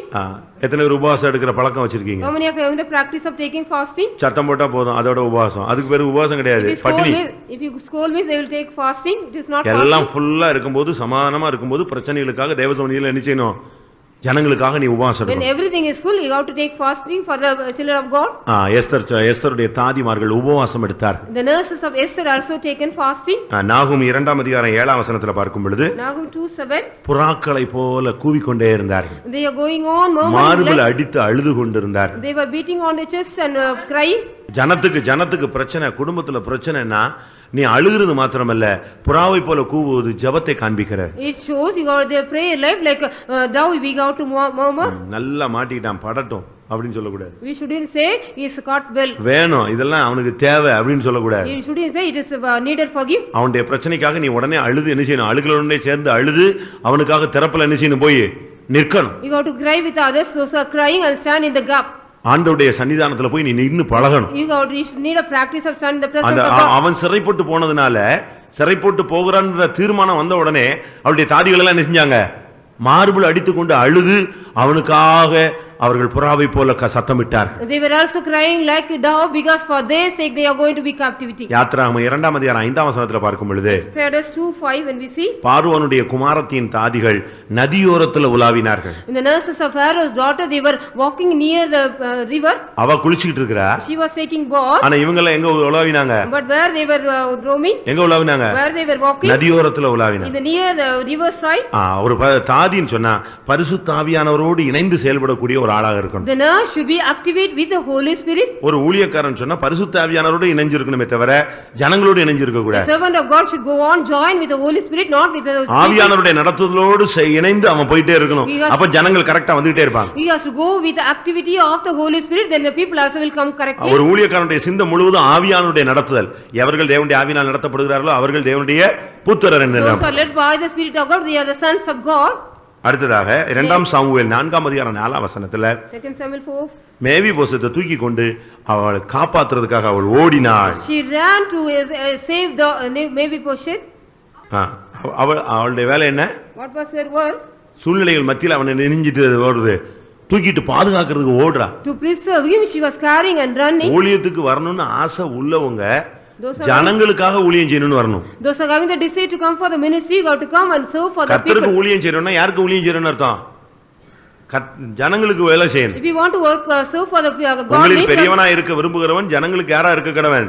எத்தனை பேர் உபவாசம் எடுக்கிற பழக்கம் வச்சிருக்கீங்க? How many of you have the practice of taking fasting? சத்தம் போட்டா போதும் அதோட உபவாசம். அதுக்கு பேரு உபவாசம் கிடையாது, பட்டினி. If you scold me, they will take fasting. It is not எல்லாம் fasting. ஃபுல்லா இருக்கும்போது, சமாதானமா இருக்கும்போது பிரச்சனைகளுக்காக தேவ சமூகத்துல என்ன செய்யணும்? ஜனங்களுக்காக நீ உபவாசம் When எடுக்கணும். everything is full, you have to take fasting for the children of God. எஸ்தருடைய தாதிமார்கள் உபவாசம் எடுத்தார். The nurses of Esther also taken fasting. நாகும் 2 அதிகாரம் 7 வசனத்துல பார்க்கும் பொழுது Nahum 2:7. புறாக்களை போல கூவிக்கொண்டே இருந்தார்கள். They are going on murmuring. மார்பில் அடித்து அழுது கொண்டிருந்தார். They were beating on the chest and crying. ஜனத்துக்கு பிரச்சனை, குடும்பத்துல பிரச்சனைனா நீ அழுகிறது மாத்திரமல்ல, புறாவை போல கூவுவது ஜெபத்தை காண்பிக்கிறது. It shows you got their prayer life like thou we got to murmur. நல்லா மாட்டிட்டான் படட்டும் அப்படினு சொல்ல கூடாது. We shouldn't say he is caught well. வேணும் இதெல்லாம் அவனுக்கு தேவை அப்படினு சொல்ல கூடாது. You shouldn't say it is needed for him. அவனுடைய பிரச்சனைக்காக நீ உடனே அழுது என்ன செய்யணும்? அழுகிறவனே சேர்ந்து அழுது அவனுக்காக திறப்புல என்ன செய்யணும்? போய் நிற்கணும். You got to cry with others, those are crying and stand in the gap. ஆண்டவருடைய சன்னிதானத்துல போய் நீ நின்னு பழகணும். You need a practice of standing in the presence of God. அவன் சிறைப்பட்டு போனதுனால, சிறைப்பட்டு போகிறான்ற தீர்மானம் வந்த உடனே அவருடைய தாதிகள் எல்லாம் என்ன செஞ்சாங்க? மார்பில் அடித்துக்கொண்டு அழுது அவனுக்காக அவர்கள் புறாவை போல சத்தமிட்டார். They were also crying like a dove because for their sake they are going to be captivity. யாத்திராகமம் 2 அதிகாரம் 5 வசனத்துல பார்க்கும் பொழுது Exodus 2:5 when we see பார்வோனுடைய குமாரத்தின் தாதிகள் நதியோரத்துல உலாவினார்கள். in the nurses of Pharaoh's daughter they were walking near the river. அவ குளிச்சிட்டு இருக்கறா. She was taking bath. ஆனா இவங்க எல்லாம் எங்க உலாவினாங்க? But where they were roaming? எங்க உலாவினாங்க? Where they were walking? நதியோரத்துல உலாவினாங்க. In the near the river side. ஒரு தாதின்னு சொன்னா பரிசுத்த ஆவியானவரோடு இணைந்து செயல்படக்கூடிய ஒரு ஆளாக இருக்கணும். The nurse should be activate with the Holy Spirit. ஒரு ஊழியக்காரன் சொன்னா பரிசுத்த ஆவியானவரோடு இணைஞ்சு இருக்கணுமே தவிர ஜனங்களோடு இணைஞ்சு இருக்க கூடாது. The servant of God should go on join with the Holy Spirit, not with the ஆவியானவருடைய நடத்துதலோடு இணைந்து அவன் போயிட்டே இருக்கணும். அப்ப ஜனங்கள் கரெக்ட்டா வந்துட்டே இருப்பாங்க. He has to go with the activity of the Holy Spirit, then the people also will come correctly. ஒரு ஊழியக்காரனுடைய சிந்தை முழுவதும் ஆவியானவருடைய நடத்துதல். எவர்கள் தேவனுடைய ஆவியினால் நடத்தப்படுகிறார்களோ அவர்கள் தேவனுடைய புத்திரர் என்று. Those are led by the Spirit of God, they are the sons of God. அடுத்ததாக 2 சாமுவேல் 4 அதிகாரம் 4 வசனத்துல 2 Samuel 4 மேவிபோசத்தை தூக்கி கொண்டு அவளை காப்பாத்துறதுக்காக அவள் ஓடினாள். She ran to save the Mephibosheth. அவளுடைய வேலை என்ன? What was her work? சூழ்நிலைகள் மத்தியில் அவனை நெஞ்சிட்டு ஓடுது, தூக்கிட்டு பாதுகாக்கிறதுக்கு ஓடுறா. To preserve him she was carrying and running. ஊழியத்துக்கு வரணும்னு ஆசை உள்ளவங்க ஜனங்களுக்காக ஊழியம் செய்யணும்னு வரணும். Those are having the desire to come for the ministry, got to come and serve for the people. கர்த்தருக்கு ஊழியம் செய்யணும்னா யாருக்கு ஊழியம் செய்யணும்னு அர்த்தம்? ஜனங்களுக்கு வேலை செய்யணும். If you want to work serve for the God, உங்களுக்கு பெரியவனா இருக்க விரும்புகிறவன் ஜனங்களுக்கு யாரா இருக்க கடவன்?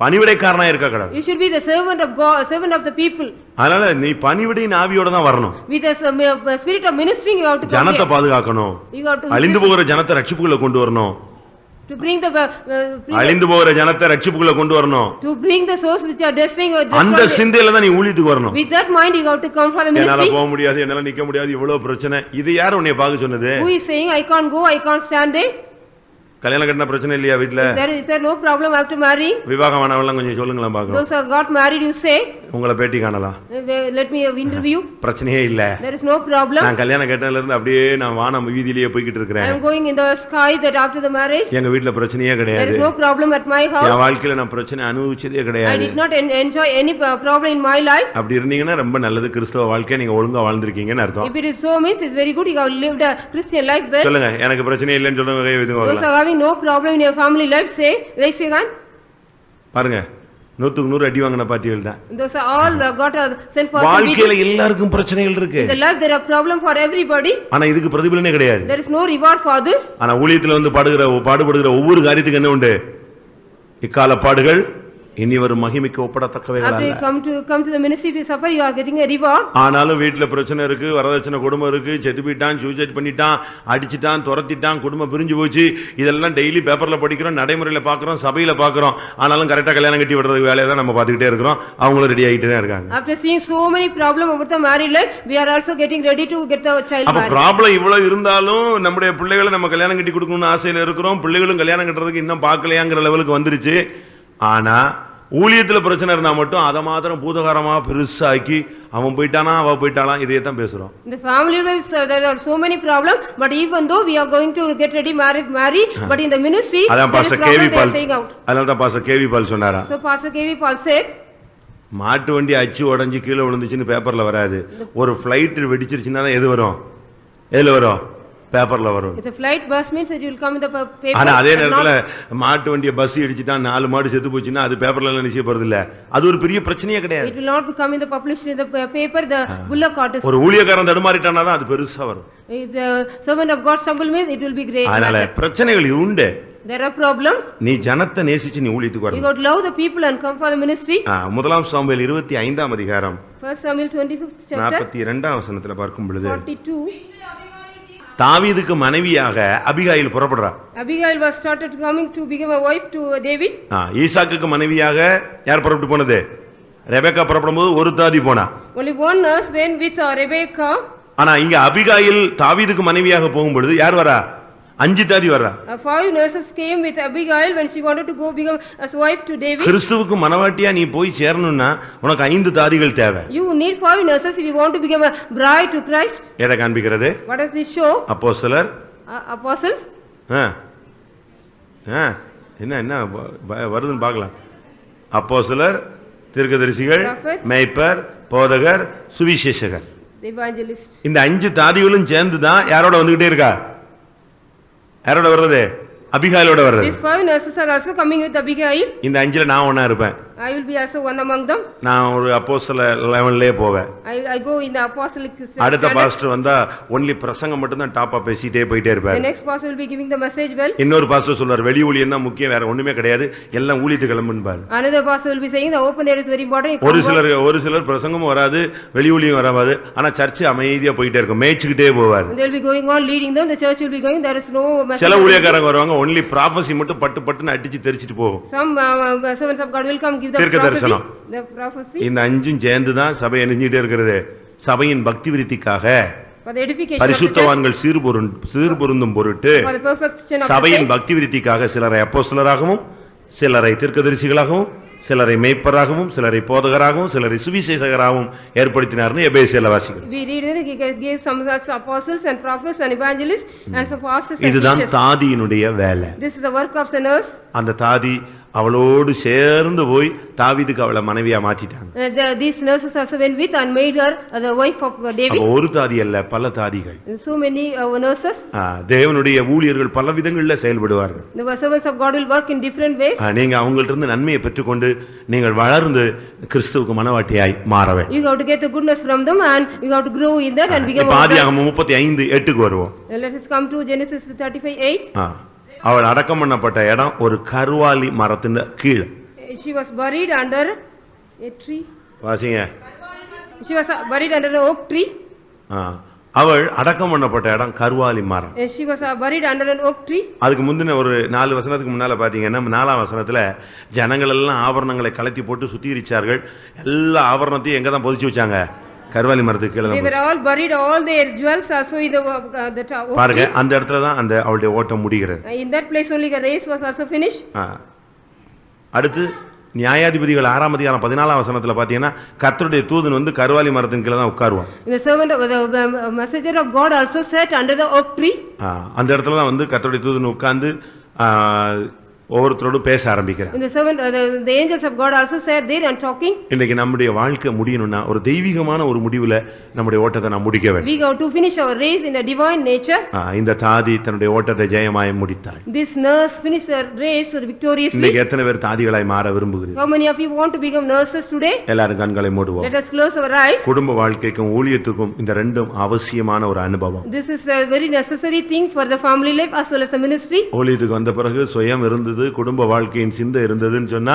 பணிவிடைக்காரனா இருக்க கடவன். You should be the servant of God, servant of the people. அதனால நீ பணிவிடையின் ஆவியோட தான் வரணும். With the spirit of ministering you have to come. ஜனத்தை பாதுகாக்கணும். அழிந்து போகிற ஜனத்தை ரட்சிப்புக்குள்ள கொண்டு வரணும். To bring the அழிந்து போகிற ஜனத்தை ரட்சிப்புக்குள்ள கொண்டு வரணும். To bring the souls which are destroying அந்த சிந்தையில தான் நீ ஊழியத்துக்கு வரணும். With that mind you have to come for the ministry. என்னால போக முடியாது, என்னால நிக்க முடியாது, இவ்வளவு பிரச்சனை. இது யார் உன்னை பார்க்க சொன்னது? Who is saying I can't go, I can't stand there? கல்யாணம் கட்டின பிரச்சனை இல்லையா வீட்ல? Is there no problem after marrying? விவாகம் ஆனவங்க கொஞ்சம் சொல்லுங்களா பாக்கலாம். Those who got married you say. உங்களை பேட்டி காணலாம். Let me interview. பிரச்சனையே இல்ல. There is no problem. நான் கல்யாணம் கட்டினல இருந்து அப்படியே நான் வானம் வீதியிலேயே போயிட்டு இருக்கேன். I am going in the sky that after the marriage. எங்க வீட்ல பிரச்சனையே கிடையாது. There is no problem at my house. என் வாழ்க்கையில நான் பிரச்சனை அனுபவிச்சதே கிடையாது. I did not enjoy any problem in my life. அப்படி இருந்தீங்கன்னா ரொம்ப நல்லது. கிறிஸ்தவ வாழ்க்கையை நீங்க ஒழுங்கா வாழ்ந்திருக்கீங்கன்னு அர்த்தம். If it is so means it's very good you have lived a Christian life well. சொல்லுங்க எனக்கு பிரச்சனை இல்லன்னு சொல்றவங்க கை வைத்துங்க. Those are having no problem in your family life say raise your hand. பாருங்க 100 அடி வாங்குன பாட்டிகள் தான். Those are all got a sent person. வாழ்க்கையில எல்லாருக்கும் பிரச்சனைகள் இருக்கு. In the life there are problem for everybody. ஆனா இதுக்கு பிரதிபலனே கிடையாது. There is no reward for this. ஆனா ஊழியத்துல வந்து பாடுபடுகிற ஒவ்வொரு காரியத்துக்கு என்ன உண்டு? இக்கால பாடுகள் இனி வரும் மகிமைக்கு ஒப்படத்தக்கவைகள் After you அல்ல. come to the ministry to suffer, you are getting a reward. ஆனாலும் வீட்டுல பிரச்சனை இருக்கு, வரதட்சணை குடும்பம் இருக்கு, செத்து போயிட்டான், சூசைட் பண்ணிட்டான், அடிச்சிட்டான், துரத்திட்டான், குடும்பம் பிரிஞ்சு போச்சு, இதெல்லாம் டெய்லி பேப்பர்ல படிக்கிறோம், நடைமுறையில பாக்குறோம், சபையில பாக்குறோம். ஆனாலும் கரெக்டா கல்யாணம் கட்டி விடுறதுக்கு வேலையை தான் நம்ம பார்த்துக்கிட்டே இருக்கிறோம். அவங்களும் ரெடி ஆகிட்டு தான் இருக்காங்க. After seeing so many problems about the married life, we are also getting ready to get the child அப்ப married. ப்ராப்ளம் இவ்வளவு இருந்தாலும் நம்முடைய பிள்ளைகளை நம்ம கல்யாணம் கட்டி கொடுக்கணும்னு ஆசையில இருக்கிறோம். பிள்ளைகளும் கல்யாணம் கட்டுறதுக்கு இன்னும் பார்க்கலையாங்கிற லெவலுக்கு வந்துருச்சு. ஆனா ஊழியத்துல பிரச்சனை இருந்தா மட்டும் அதை மாத்திரம் பூதகாரமா பெருசாக்கி அவன் போயிட்டானா அவ போயிட்டானா இதையே தான் பேசுறோம். The family lives, there are so many problems, but even though we are going to get ready marry, but in the ministry அதான் there is பாஸ்டர் problem கேவி they are பால் saying out. அதனால தான் பாஸ்டர் கேவி பால் சொன்னாரா, So Pastor KV Paul said, மாட்டு வண்டி அச்சு உடைஞ்சு கீழே விழுந்துச்சுன்னு பேப்பர்ல வராது. ஒரு பிளைட் வெடிச்சிருச்சுன்னா தான் எது வரும், எதுல வரும், பேப்பர்ல வரும். if the flight burst means it will come in the paper. ஆனா அதே but நேரத்துல not- மாட்டு வண்டியை பஸ் இடிச்சுட்டா 4 மாடு செத்து போச்சுன்னா அது பேப்பர்ல எல்லாம் நிச்சய போறது இல்ல. அது ஒரு பெரிய பிரச்சனையே கிடையாது. It will not come in the published in the paper, the bullock cart is. ஒரு ஊழியக்காரன் தடுமாறிட்டானா தான் அது பெருசா வரும். If the servant of God stumble means it will be great. அதனால matter. பிரச்சனைகள் உண்டு. There are problems. நீ ஜனத்தை நேசிச்சு நீ ஊழியத்துக்கு You வரணும். got to love the people and come for the ministry. முதலாம் சாமுவேல் 25ஆம் அதிகாரம் 1 Samuel 25th chapter 42ஆம் வசனத்துல பார்க்கும் பொழுது 42. தாவீதுக்கு மனைவியாக Abigail புறப்படுறா. Abigail was started coming to become a wife to David. ஈசாக்குக்கு மனைவியாக யார் புறப்பட்டு போனது, ரெபெக்கா புறப்படும் போது ஒரு தாதி போனா. Only one nurse went with Rebecca. ஆனா இங்க அபிகாயில் தாவீதுக்கு மனைவியாக போகும் பொழுது யார் வரா, 5 தாதி வரா. 5 nurses came with Abigail when she wanted to go become as wife to David. கிறிஸ்துவுக்கு மனவாட்டியா நீ போய் சேரணும்னா உனக்கு 5 தாதிகள் தேவை. You need 5 nurses if you want to become a bride to Christ. எதை காண்பிக்கிறது? What does this show? அப்போஸ்தலர் Apostles. என்ன என்ன வருதுன்னு பார்க்கலாம். அப்போஸ்தலர், தீர்க்கதரிசிகள், Prophets. மேய்ப்பர், போதகர், சுவிசேஷகர். The evangelist. இந்த 5 தாதிகளும் சேர்ந்து தான் யாரோட வந்துகிட்டே இருக்கா, யாரோட வர்றது, அபிகாயிலோட வர்றது. These 5 nurses are also coming with Abigail. இந்த 5ல நான் ஒண்ணா இருப்பேன். I will be also one among them. நான் ஒரு அப்போஸ்தலர் லெவல்லே போவேன். I go in the apostolic அடுத்த standard. பாஸ்டர் வந்தா ஒன்லி பிரசங்கம் மட்டும் தான் டாப்பா பேசிட்டே போயிட்டே The இருப்பாரு. next pastor will be giving the message well. இன்னொரு பாஸ்டர் சொல்றாரு வெளி ஊழியம் தான் முக்கியம், வேற ஒண்ணுமே கிடையாது, எல்லாம் ஊழியத்துக்கு கிளம்புன்பாரு. Another pastor will be saying the open air is very important. You ஒரு come work. சிலர் பிரசங்கமும் வராது, வெளி ஊழியம் வராது, ஆனா சர்ச் அமைதியா போயிட்டே இருக்கும், மேய்ச்சிக்கிட்டே போவாரு. They will be going on leading them. The church will be going. There is no message. சில ஊழியக்காரங்க வருவாங்க, ஒன்லி ப்ராபசி மட்டும் பட்டு பட்டுன்னு அடிச்சு தெரிச்சிட்டு போகும். Some servants of God will come give the தீர்க்க prophecy. தரிசனம். The prophecy இந்த 5ம் சேர்ந்து தான் சபை எரிஞ்சிட்டே இருக்கிறது. சபையின் பக்தி விருத்திக்காக, for the edification of the church. பரிசுத்தவான்கள் சீர்பொருந்தும் பொருட்டு For the perfection of the சபையின் saints. பக்தி விருத்திக்காக சிலரை அப்போஸ்தலராகவும், சிலரை தீர்க்கதரிசிகளாகவும், சிலரை மேய்ப்பராகவும், சிலரை போதகராகவும், சிலரை சுவிசேஷகராகவும் ஏற்படுத்தினார்னு எபேசியர்ல வாசிக்கிறோம். We read that he gave some as apostles and prophets and evangelists and some pastors and இதுதான் teachers. தாதியினுடைய வேலை. This is the work of the nurse. அந்த தாதி அவளோடு சேர்ந்து போய் தாவீதுக்கு அவளை மனைவியா மாற்றிட்டாங்க. These nurses also went with and made her the wife of David. அப்ப ஒரு தாதி அல்ல, பல தாதிகள். So many nurses. தேவனுடைய ஊழியர்கள் பல விதங்களில் செயல்படுவார்கள். The servants of God will work in different ways. நீங்க அவங்கள்ட்ட இருந்து நன்மையை பெற்றுக்கொண்டு நீங்கள் வளர்ந்து கிறிஸ்துவுக்கு மனவாட்டியாய் மாற வேண்டும். You have to get the goodness from them and you have to grow in that and become a ஆதியாகமம் 35:8க்கு வருவோம். Let us come to Genesis 35:8. அவள் அடக்கம் பண்ணப்பட்ட இடம் ஒரு கர்வாலி மரத்தின் கீழே. She was buried under a tree. வாசிங்க. She was buried under an oak tree. அவள் அடக்கம் பண்ணப்பட்ட இடம் கர்வாலி மரம். She was buried under an oak tree. அதுக்கு முந்தின ஒரு 4 வசனத்துக்கு முன்னால பாத்தீங்கன்னா 4ஆம் வசனத்துல ஜனங்கள் எல்லாம் ஆபரணங்களை கலத்தி போட்டு சுத்திகரிச்சார்கள். எல்லா ஆபரணத்தையும் எங்க தான் பொதிச்சு வச்சாங்க, கர்வாலி மரத்துக்கு கீழே. They were all buried, all their jewels also in the oak பாருங்க, tree. அந்த இடத்துல தான் அந்த அவளுடைய ஓட்டம் முடிகிறது. In that place only the race was also finished. அடுத்து நியாயாதிபதிகள் 6ஆம் அதிகாரம் 14ஆம் வசனத்துல பாத்தீங்கன்னா கர்த்தருடைய தூதன் வந்து கர்வாலி மரத்தின் கீழே தான் உட்காருவான். The servant of the messenger of God also sat under the oak tree. அந்த இடத்துல தான் வந்து கர்த்தருடைய தூதன் உட்கார்ந்து ஒவ்வொருத்தரோடு பேச ஆரம்பிக்கிறார். The servant the angels of God also sat there and talking. இன்னைக்கு நம்முடைய வாழ்க்கை முடியணும்னா ஒரு தெய்வீகமான ஒரு முடிவுல நம்முடைய ஓட்டத்தை நாம் முடிக்க வேண்டும். We have to finish our race in a divine nature. இந்த தாதி தன்னுடைய ஓட்டத்தை ஜெயமாய் முடித்தாள். This nurse finished her race victoriously. இன்னைக்கு எத்தனை பேர் தாதிகளாய் மாற விரும்புகிறீர்கள்? How many of you want to become nurses today? எல்லாரும் கண்களை மூடுவோம். Let us close our eyes. குடும்ப வாழ்க்கைக்கும் ஊழியத்துக்கும் இந்த ரெண்டும் அவசியமான ஒரு அனுபவம். This is a very necessary thing for the family life as well as the ministry. ஊழியத்துக்கு வந்த பிறகு சுயம் இருந்தது, குடும்ப வாழ்க்கையின் சிந்தை இருந்ததுன்னு சொன்னா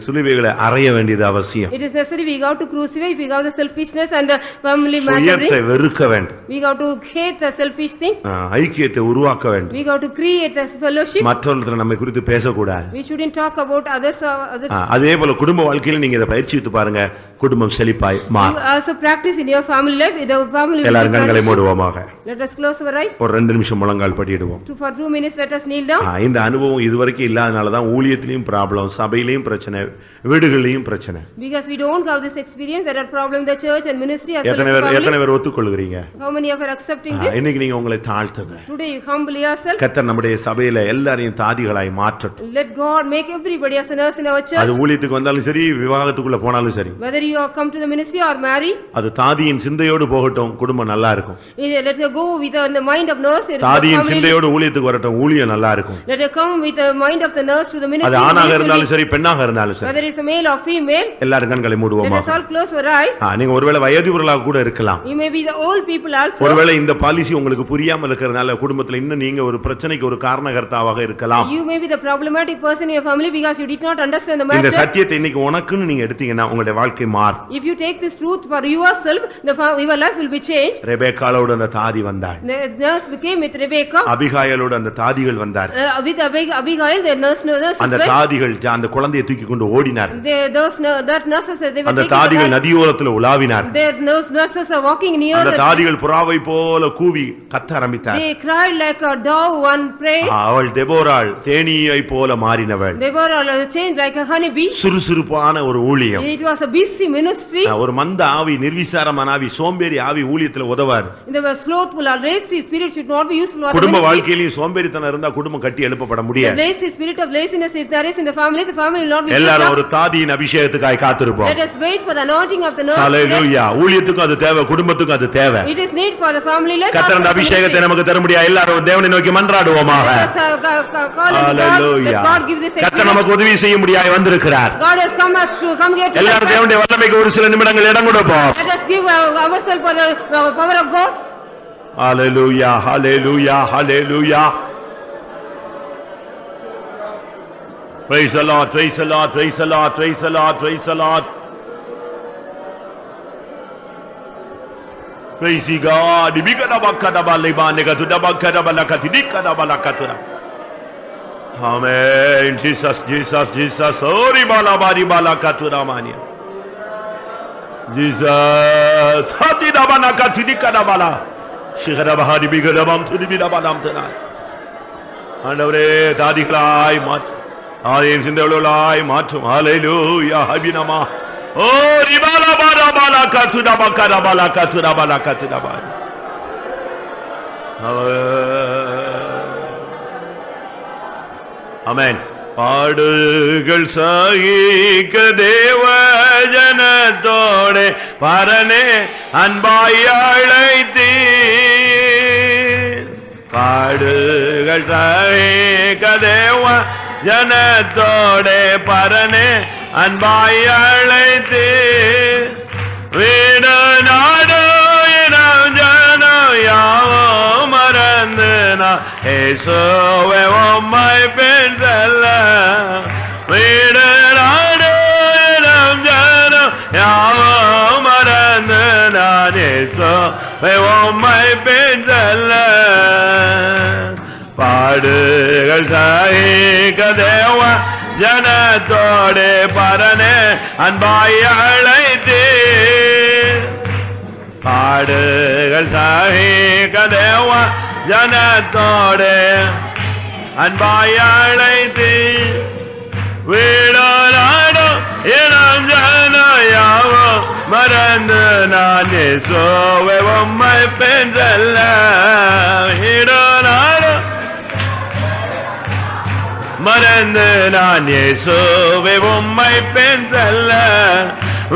சிலுவைகளை அறைய வேண்டியது அவசியம். It is necessary we have to crucify, we have the selfishness and the family சுயத்தை mattering. வெறுக்க வேண்டும். We have to hate the selfish thing. ஐக்கியத்தை உருவாக்க வேண்டும். We have to create a fellowship. மற்றவர்கள் நம்மை குறித்து பேசக்கூடாது. We shouldn't talk about others. அதே போல குடும்ப வாழ்க்கையில நீங்க இதை பயிற்சித்து பாருங்க, குடும்பம் செழிப்பாய் You மாறும். also practice in your family life, the family will எல்லாரும் be கண்களை flourishing. மூடுவோமாக. Let us close our eyes. ஒரு 2 நிமிஷம் முழங்கால் படியிடுவோம். For 2 minutes, let us kneel down. இந்த அனுபவம் இதுவரைக்கும் இல்லாதனால தான் ஊழியத்திலையும் ப்ராப்ளம், சபையிலையும் பிரச்சனை, வீடுகளிலையும் பிரச்சனை. Because we don't have this experience, there are problems in the church and ministry as well as family. எத்தனை பேர் ஒத்துக்கொள்கிறீங்க? How many of you are accepting this? இன்னைக்கு நீங்க உங்களை தாழ்த்துங்க. Today you humble yourself. கர்த்தர் நம்முடைய சபையில எல்லாரையும் தாதிகளாய் மாற்றட்டும். Let God make everybody as a nurse in our church. அது ஊழியத்துக்கு வந்தாலும் சரி, விவாகத்துக்குள்ள போனாலும் சரி. Whether you are come to the ministry or marry. அது தாதியின் சிந்தையோடு போகட்டும், குடும்பம் நல்லா இருக்கும். Let her go with the mind of nurse. தாதியின் சிந்தையோடு ஊழியத்துக்கு வரட்டும், ஊழியம் நல்லா இருக்கும். Let her come with the mind of the nurse to the ministry. அது ஆணாக இருந்தாலும் சரி, பெண்ணாக இருந்தாலும் சரி. Whether it's a male or female. எல்லாரும் கண்களை மூடுவோமா? Let us all close our eyes. நீங்க ஒருவேளை வயோதிபர்களாக கூட இருக்கலாம். You may be the old people also. ஒருவேளை இந்த பாலிசி உங்களுக்கு புரியாம இருக்கிறதுனால குடும்பத்துல இன்னும் நீங்க ஒரு பிரச்சனைக்கு ஒரு காரணகர்த்தாவாக இருக்கலாம். You may be the problematic person in your family because you did not understand the இந்த matter. சத்தியத்தை இன்னைக்கு உனக்குன்னு நீங்க எடுத்தீங்கன்னா உங்களுடைய வாழ்க்கை மாறும். If you take this truth for yourself, your life will be changed. ரெபெக்காளோடு அந்த தாதி வந்தாள். The nurse became with Rebecca. அபிகாயலோடு அந்த தாதிகள் வந்தார். With Abigail, the nurse அந்த தாதிகள் அந்த குழந்தையை தூக்கி கொண்டு ஓடினார். That nurses, they were அந்த taking தாதிகள் நதியோரத்தில் உலாவினார். Those nurses are walking near அந்த தாதிகள் புறாவை போல கூவி கத்த ஆரம்பித்தார். They cried like a dove one pray. அவள் தெபோராள் தேனீயை போல மாறினவள். Deborah changed like a honeybee. சுறுசுறுப்பான ஒரு ஊழியம். It was a busy ministry. ஒரு மந்த ஆவி, நிர்விசாரமான ஆவி, சோம்பேறி ஆவி ஊழியத்துல உதவார். The slothful or lazy spirit should not be useful for the குடும்ப ministry. வாழ்க்கையிலும் சோம்பேறித்தனம் இருந்தா குடும்பம் கட்டி எழுப்பப்பட முடியாது. The lazy spirit of laziness if there is in the family will not be built எல்லாரும் up. ஒரு தாதியின் அபிஷேகத்துக்காய் காத்திருப்போம். Let us wait for the anointing of the nurse. ஹalleluya. ஊழியத்துக்கு அது தேவை, குடும்பத்துக்கு அது தேவை. It is need for the family life. கர்த்தர் அந்த அபிஷேகத்தை நமக்கு தர முடியாது. எல்லாரும் தேவனை நோக்கி மன்றாடுவோமாக. Let us call on God. Let God give this கர்த்தர் experience. நமக்கு உதவி செய்ய முடியாது வந்திருக்கிறார். God has come us to come here to எல்லாரும் தேவனுடைய வல்லமைக்கு ஒரு சில நிமிடங்கள் இடம் கொடுப்போம். let us give ourselves for the power of God. Hallelujah, hallelujah, hallelujah. Praise the Lord, praise the Lord, praise the Lord, praise the Lord, praise the Lord. Praise God. Bigada bakada balibane gatuda bakada balakati dikada balakatura. Amen. Jesus, Jesus, Jesus. Ori balabari balakatura mania. Jesus. Hati da balakati dikada bala. Shigada bahari bigada bam tudi bida balam tana. ஆண்டவரே தாதிகளாய் மாற்றும், ஆலயம் சிந்தையுள்ளவர்களாய் மாற்றும். ஹalleluya. ஹபினமா ஓ ரிபாலா பாலா பாலா கத்துடா பக்கரா பாலா கத்துடா பாலா கத்துடா பாலா. ஆமென். பாடுகள் சகிக்க தேவ ஜனத்தோடே பரனே அன்பாய் அழைத்தீர். பாடுகள் சகிக்க தேவ ஜனத்தோடே பரனே அன்பாய் அழைத்தீர். வீடு நாடு இனம் ஜனம் யாவும் மறந்து நான் இயேசுவே உம்மை பின்தொல்ல. வீடு நாடு இனம் ஜனம் யாவும் மறந்து நான் இயேசுவே உம்மை பின்தொல்ல. பாடுகள் சகிக்க தேவ ஜனத்தோடே பரனே அன்பாய் அழைத்தீர். பாடுகள் சகிக்க தேவ ஜனத்தோடே அன்பாய் அழைத்தீர். வீடோ நாடோ இனம் ஜனம் யாவும் மறந்து நான் இயேசுவே உம்மை பின்தொல்ல. வீடோ நாடோ மறந்து நான் இயேசுவே உம்மை பின்தொல்ல.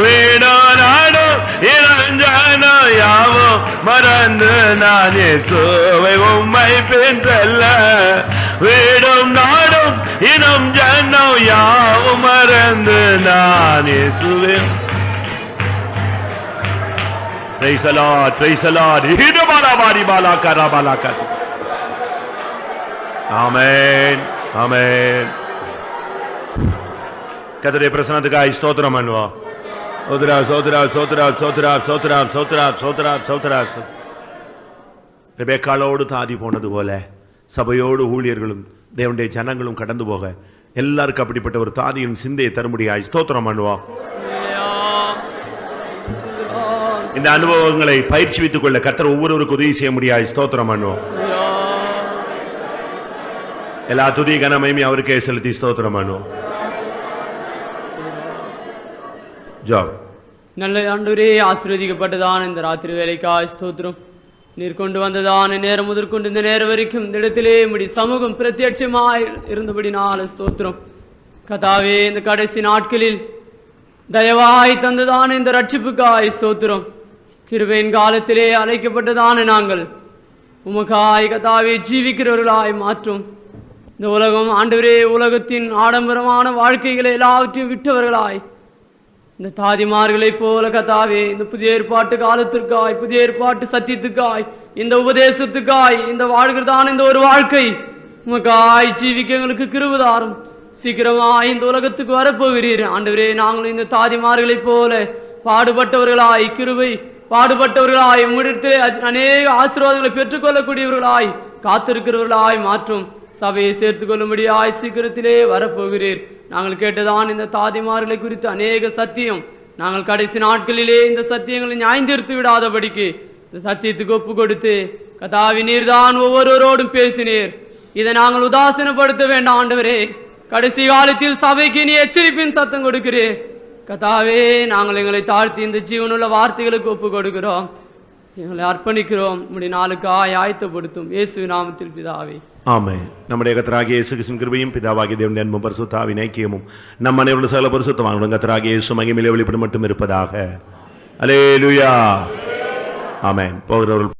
வீடோ நாடோ இனம் ஜனம் யாவும் மறந்து நான் இயேசுவே உம்மை பின்தொல்ல. வீடும் நாடும் இனம் ஜனம் யாவும் மறந்து நான் இயேசுவே. Praise the Lord, praise the Lord. Hidu bala bari bala kara bala kara. Amen. Amen. கர்த்தருடைய பிரசன்னத்துக்காய் ஸ்தோத்திரம் பண்ணுவோம். சோத்ரா சோத்ரா சோத்ரா சோத்ரா சோத்ரா சோத்ரா சோத்ரா சோத்ரா. ரெபெக்காளோடு தாதி போனது போல சபையோடு ஊழியர்களும் தேவனுடைய ஜனங்களும் கடந்து போக எல்லாருக்கும் அப்படிப்பட்ட ஒரு தாதியின் சிந்தையை தரும்படியாய் ஸ்தோத்திரம் பண்ணுவோம். இந்த அனுபவங்களை பயிற்சிவித்துக் கொள்ள கர்த்தர் ஒவ்வொருவருக்கு உதவி செய்ய முடியாது. ஸ்தோத்திரம் பண்ணுவோம். எல்லா துதி கனமையுமே அவருக்கே செலுத்தி ஸ்தோத்திரம் பண்ணுவோம். ஜாப் நல்ல ஆண்டவரே, ஆசீர்வதிக்கப்பட்டதான இந்த ராத்திரி வேலைக்காய் ஸ்தோத்திரம். நீர் கொண்டு வந்ததான நேரம் முதற்கொண்டு இந்த நேரம் வரைக்கும் இந்த இடத்திலே முடி சமூகம் பிரத்யட்சமாய் இருந்தபடினால ஸ்தோத்திரம். கர்த்தாவே, இந்த கடைசி நாட்களில் தயவாய் தந்ததான இந்த ரட்சிப்புக்காய் ஸ்தோத்திரம். கிருபையின் காலத்திலே அழைக்கப்பட்டதான நாங்கள் உமக்காய் கர்த்தாவே ஜீவிக்கிறவர்களாய் மாற்றும். இந்த உலகம் ஆண்டவரே, உலகத்தின் ஆடம்பரமான வாழ்க்கைகளை எல்லாவற்றையும் விட்டவர்களாய் இந்த தாதிமார்களைப் போல கர்த்தாவே, இந்த புதிய ஏற்பாட்டு காலத்திற்காய், புதிய ஏற்பாட்டு சத்தியத்துக்காய், இந்த உபதேசத்துக்காய், இந்த வாழ்கிறதான இந்த ஒரு வாழ்க்கை உமக்காய் ஜீவிக்க எங்களுக்கு கிருபைதாரும். சீக்கிரமாய் இந்த உலகத்துக்கு வரப்போகிறீர் ஆண்டவரே. நாங்களும் இந்த தாதிமார்களைப் போல பாடுபட்டவர்களாய், கிருபை பாடுபட்டவர்களாய், உம்மிடத்திலே அநேக ஆசீர்வாதங்களை பெற்றுக்கொள்ளக்கூடியவர்களாய் காத்திருக்கிறவர்களாய் மாற்றும். சபையை சேர்த்துக் கொள்ளும்படியாய் சீக்கிரத்திலே வரப்போகிறீர். நாங்கள் கேட்டதான் இந்த தாதிமார்களை குறித்து அநேக சத்தியம், நாங்கள் கடைசி நாட்களிலே இந்த சத்தியங்களை நியாயந்தீர்த்து விடாதபடிக்கு இந்த சத்தியத்துக்கு ஒப்பு கொடுத்து கர்த்தாவே, நீர்தான் ஒவ்வொருவரோடும் பேசினீர். இதை நாங்கள் உதாசீனப்படுத்த வேண்டாம் ஆண்டவரே. கடைசி காலத்தில் சபைக்கு நீ எச்சரிப்பின் சத்தம் கொடுக்கிறீர் கர்த்தாவே. நாங்கள் எங்களை தாழ்த்தி இந்த ஜீவனுள்ள வார்த்தைகளுக்கு ஒப்பு கொடுக்கிறோம், எங்களை அர்ப்பணிக்கிறோம். உம்முடைய நாளுக்காய் ஆயத்தப்படுத்தும் இயேசுவின் நாமத்தில் பிதாவே, ஆமென். நம்முடைய கர்த்தராகிய இயேசு கிறிஸ்துவின் கிருபையும் பிதாவாகிய தேவனுடைய அன்பும் பரிசுத்த ஆவியின் ஐக்கியமும் நம் அனைவருடைய சகல பரிசுத்தவான்களும் கர்த்தராகிய இயேசு மகிமையிலே வெளிப்படும் மட்டும் இருப்பதாக. அல்லேலூயா. ஆமென். போகிறவர்கள்